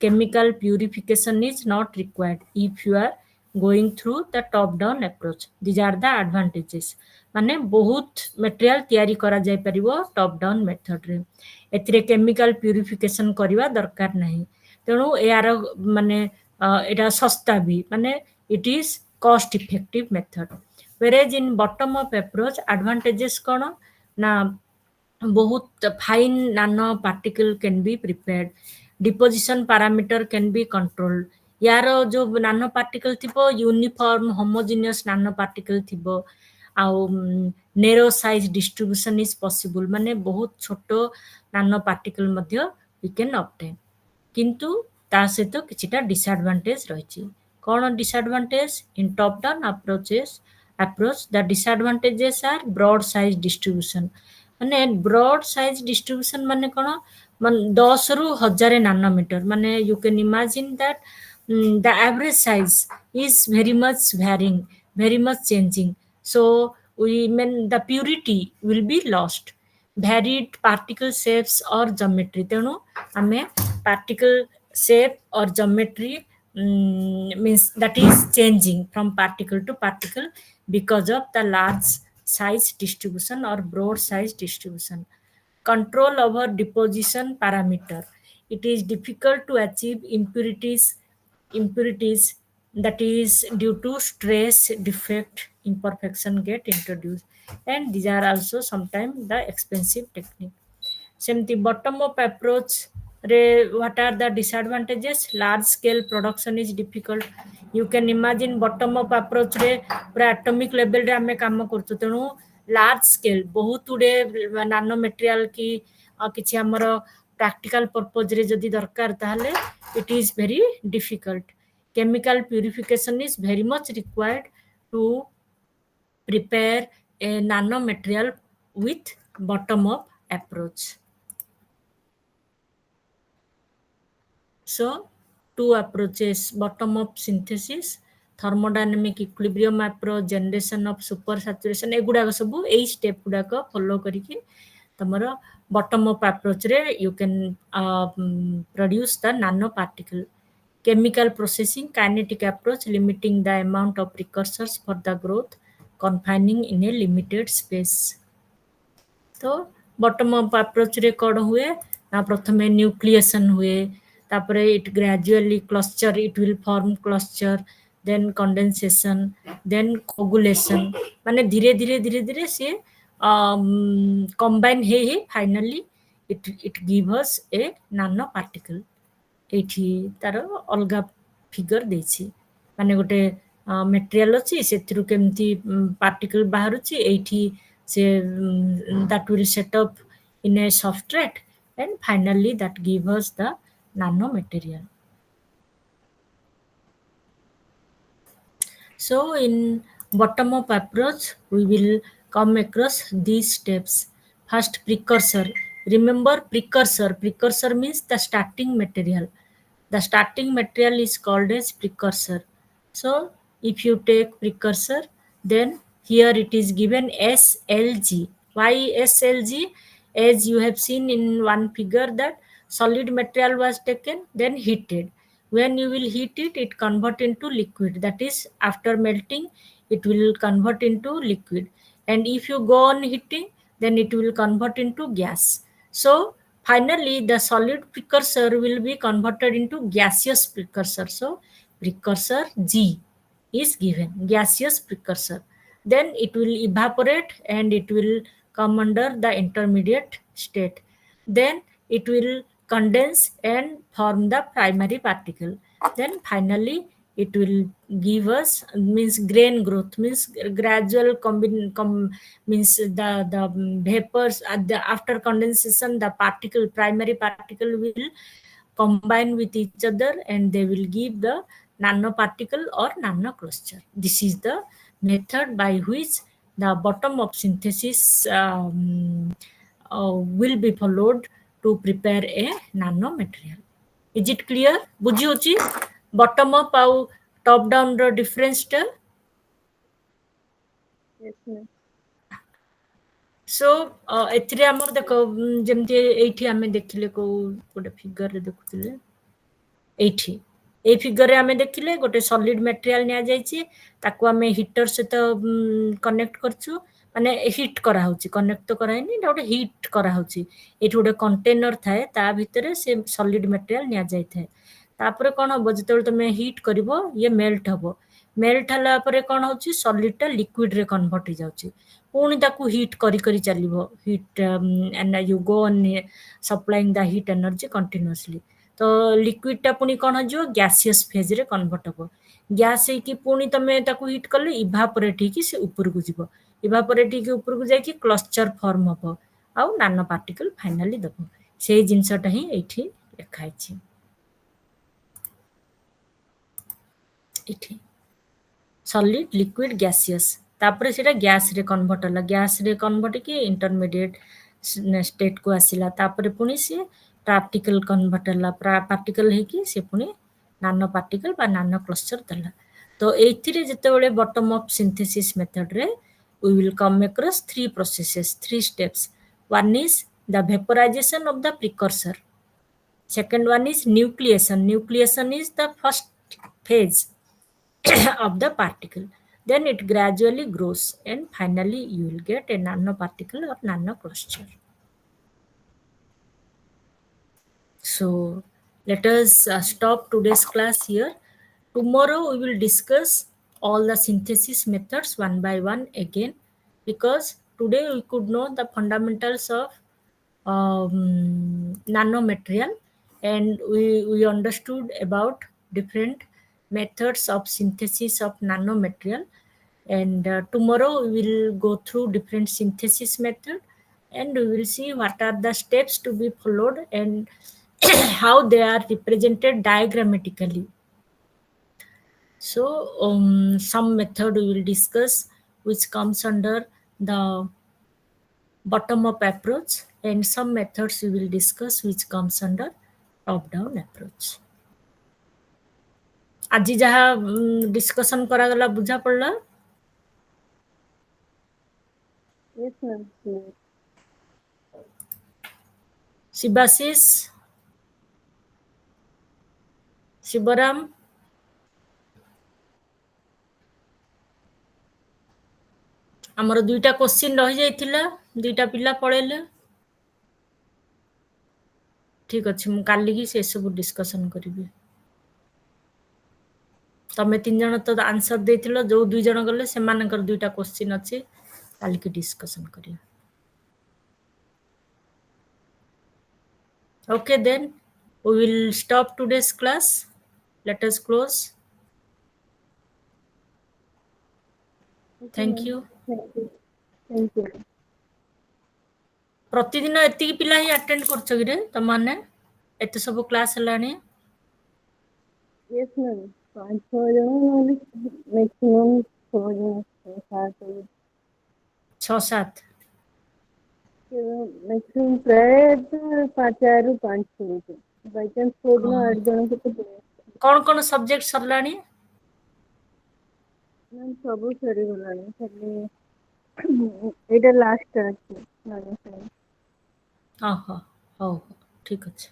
Chemical purification is not required if you are going through the top down approach. These are the advantages. ମାନେ ବହୁତ material ତିଆରି କରାଯାଇପାରିବ top down ମେଥଡରେ। ଏଥିରେ chemical purification କରିବା ଦରକାର ନାହିଁ। ତେଣୁ ଏହାର ମାନେ ଏଇଟା ଶସ୍ତା ବି, ମାନେ ଇଟ୍ ଇଜ୍ କଷ୍ଟ effective method. whereas in bottom up approach advantages କ'ଣ ନା ବହୁତ fine nano particle can be prepared, deposition parameter can be controlled। यार जो नानो पार्टिकल थिबो यूनिफॉर्म होमोजेनियस नानो पार्टिकल थिबो आउ narrow size distribution is possible, माने बहुत छोटो नानो पार्टिकल मध्य वी कैन ऑब्टेन। किंतु ता सहित किछिटा डिसएडवांटेज रहिछि। कोन disadvantage? In top down approach the disadvantages are broad size distribution। माने ब्रॉड साइज डिस्ट्रीब्यूशन माने कोन? 10 रु 1000 नानोमीटर, माने you can imagine that the average size is very much varying, very much changing, so we mean the purity will be lost। varied particle shapes or geometry, ତେଣୁ ଆମେ particle shape or geometry means that is changing from particle to particle because of the large size distribution or broad size distribution। control over deposition parameter, it is difficult to achieve impurities that is due to stress defect imperfection get introduced, and these are also sometimes the expensive technique। सेमती bottom up approach रे what are the disadvantages? Large scale production is difficult. You can imagine bottom up approach रे पूरा atomic level रे आमे काम करछु, तेणु large scale बहुत गुडे नानो मटेरियल की किछि हमर practical purpose रे जदि दरकार ताहले it is very difficult। chemical purification is very much required to prepare a nano material with bottom up approach। So two approaches, bottom up synthesis, thermodynamic equilibrium approach, generation of super saturation, एगुड़ा सब यही step गुड़ाक follow करिकी तमर bottom up approach रे you can produce the nano particle। chemical processing, kinetic approach, limiting the amount of precursors for the growth, confining in a limited space। तो bottom up approach रे कौन हुए ना प्रथमे nucleation हुए, तापरे it gradually cluster, it will form cluster, then condensation, then coagulation, माने धीरे धीरे से combine hey finally it give us a nano particle। एठी तार अलगा फिगर देछि, माने गोटे मटेरियल अछि सेथिरु केमती पार्टिकल बाहरुछि, एठी से that will set up in a substrate and finally that give us the nano material। So in bottom up approach we will come across these steps। first, precursor। remember precursor means the starting material। the starting material is called as precursor। so if you take precursor, then here it is given SLG। why SLG? as you have seen in one figure that solid material was taken, then heated। when you will heat it, it convert into liquid, that is after melting it will convert into liquid, and if you go on heating, then it will convert into gas। so finally the solid precursor will be converted into gaseous precursor। so precursor G is given, gaseous precursor, then it will evaporate and it will come under the intermediate state, then it will condense and form the primary particle, then finally it will give us means grain growth, means gradual means the vapors after condensation the particle, primary particle will combine with each other and they will give the nanoparticle or nanocluster। this is the method by which the bottom up synthesis will be followed to prepare a nanomaterial. Is it clear? ବୁଝି ହେଉଛି bottom up ଆଉ top down ର difference ଟା? Yes, ma'am. So ଏଥିରେ ଆମର ଦେଖ ଯେମିତି ଏଇଠି ଆମେ ଦେଖିଲେ କୋଉ ଗୋଟେ ଫିଗରରେ ଦେଖୁଥିଲେ ଏଇଠି এই ଫିଗରରେ ଆମେ ଦେଖିଲେ ଗୋଟେ ସଲିଡ୍ ମେଟେରିଆଲ ନିଆଯାଇଛି ତାକୁ ଆମେ ହିଟର ସହିତ କନେକ୍ଟ କରୁଛୁ ମାନେ ହିଟ୍ କରାହଉଛି କନେକ୍ଟ ତ କରାହେଇନି ଏଇଟା ଗୋଟେ ହିଟ୍ କରାହଉଛି ଏଇଠି ଗୋଟେ କଣ୍ଟେନର ଥାଏ ତା ଭିତରେ ସେ ସଲିଡ୍ ମେଟେରିଆଲ ନିଆଯାଇଥାଏ ତାପରେ କ'ଣ ହବ ଯେତେବେଳେ ତମେ ହିଟ୍ କରିବ ଇଏ ମେଲ୍ଟ ହବ ମେଲ୍ଟ ହେଲା ପରେ କ'ଣ ହଉଛି ସଲିଡ୍ଟା ଲିକ୍ୱିଡରେ କନଭର୍ଟ ହେଇଯାଉଛି ପୁଣି ତାକୁ ହିଟ୍ କରି କରି ଚାଲିବ heat you go on supplying the heat energy continuously ତ ଲିକ୍ୱିଡଟା ପୁଣି କ'ଣ ହେଇଯିବ ଗ୍ୟାସିୟସ୍ ଫେଜ୍ରେ କନଭର୍ଟ ହବ ଗ୍ୟାସ୍ ହେଇକି ପୁଣି ତମେ ତାକୁ ହିଟ୍ କଲେ ଇଭାପୋରେଟ୍ ହେଇକି ସେ ଉପରକୁ ଯିବ ଇଭାପୋରେଟ୍ ହେଇକି ଉପରକୁ ଯାଇକି କ୍ଲଚର ଫର୍ମ ହବ ଆଉ ନାନୋ ପାର୍ଟିକଲ ଫାଇନାଲି ଦେବ ସେଇ ଜିନିଷଟା ହିଁ ଏଇଠି ଲେଖା ହେଇଛି ଏଠି ସଲିଡ୍ ଲିକ୍ୱିଡ ଗ୍ୟାସିୟସ୍ ତାପରେ ସେଇଟା ଗ୍ୟାସ୍ରେ କନଭର୍ଟ ହେଲା ଗ୍ୟାସ୍ରେ କନଭର୍ଟ ହେଇକି ଇଣ୍ଟରମିଡିଏଟ୍ ଷ୍ଟେଟ୍କୁ ଆସିଲା ତାପରେ ପୁଣି ସିଏ ପାର୍ଟିକଲ କନଭର୍ଟ ହେଲା ପାର୍ଟିକଲ ହେଇକି ସେ ପୁଣି ନାନୋ ପାର୍ଟିକଲ ବା ନାନୋ କ୍ଲଷ୍ଟର ଦେଲା ତ ଏଇଥିରେ ଯେତେବେଳେ ବଟମ୍ ଅଫ୍ ସିନ୍ଥେସିସ୍ ମେଥଡରେ we will come across three processes, three steps. One is the vaporization of the precursor. Second one is nucleation. Nucleation is the first phase of the particle. Then it gradually grows and finally you will get a nanoparticle or nanocluster. So let us stop today's class here. Tomorrow we will discuss all the synthesis methods one by one again because today we could know the fundamentals of nanomaterial and we understood about different methods of synthesis of nanomaterial and tomorrow we will go through different synthesis method and we will see what are the steps to be followed and how they are represented diagrammatically. So some method we will discuss which comes under the bottom up approach and some methods we will discuss which comes under top down approach. ଆଜି ଯାହା discussion କରାଗଲା ବୁଝା ପଡ଼ିଲା? Yes, ma'am. Shibashish Shivaram ଆମର ଦୁଇଟା question ରହିଯାଇଥିଲା ଦୁଇଟା ପିଲା ପଳେଇଲେ ଠିକ୍ ଅଛି ମୁଁ କାଲିକି ସେସବୁ ଡିସ୍କସନ୍ କରିବି ତମେ 3 ଜଣ ତ ଆନ୍ସର ଦେଇଥିଲ ଯୋଉ 2 ଜଣ ଗଲେ ସେମାନଙ୍କର ଦୁଇଟା କ୍ୱେଶ୍ଚିନ୍ ଅଛି କାଲିକି ଡିସ୍କସନ୍ କରିବା Okay, then we will stop today's class. Let us close. Thank you. Thank you. ପ୍ରତିଦିନ ଏତିକି ପିଲା ହିଁ ଆଟେଣ୍ଡ କରୁଛ କି ରେ ତମମାନେ ଏତେ ସବୁ କ୍ଲାସ୍ ହେଲାଣି Yes, ma'am. 5-6 ଜଣ ନହେଲେ maximum 6 ଜଣ 6-7 maximum ପ୍ରାୟ 4ରୁ 5 ଶୁଣୁଛୁ ବାଇ ଚାନ୍ସ କୋଉଦିନ 8 ଜଣଙ୍କୁ ତ କ'ଣ କ'ଣ ସବଜେକ୍ଟ ସରିଲାଣି ମ୍ୟାମ୍ ସବୁ ସରିଗଲାଣି ଖାଲି ଏଇଟା ଲାଷ୍ଟ ଅଛି ହଉ ହଉ ଠିକ୍ ଅଛି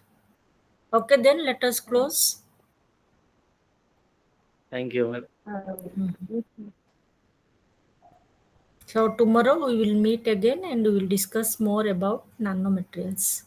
Okay, then let us close. Thank you, ma'am. So tomorrow we will meet again and we will discuss more about nanomaterials.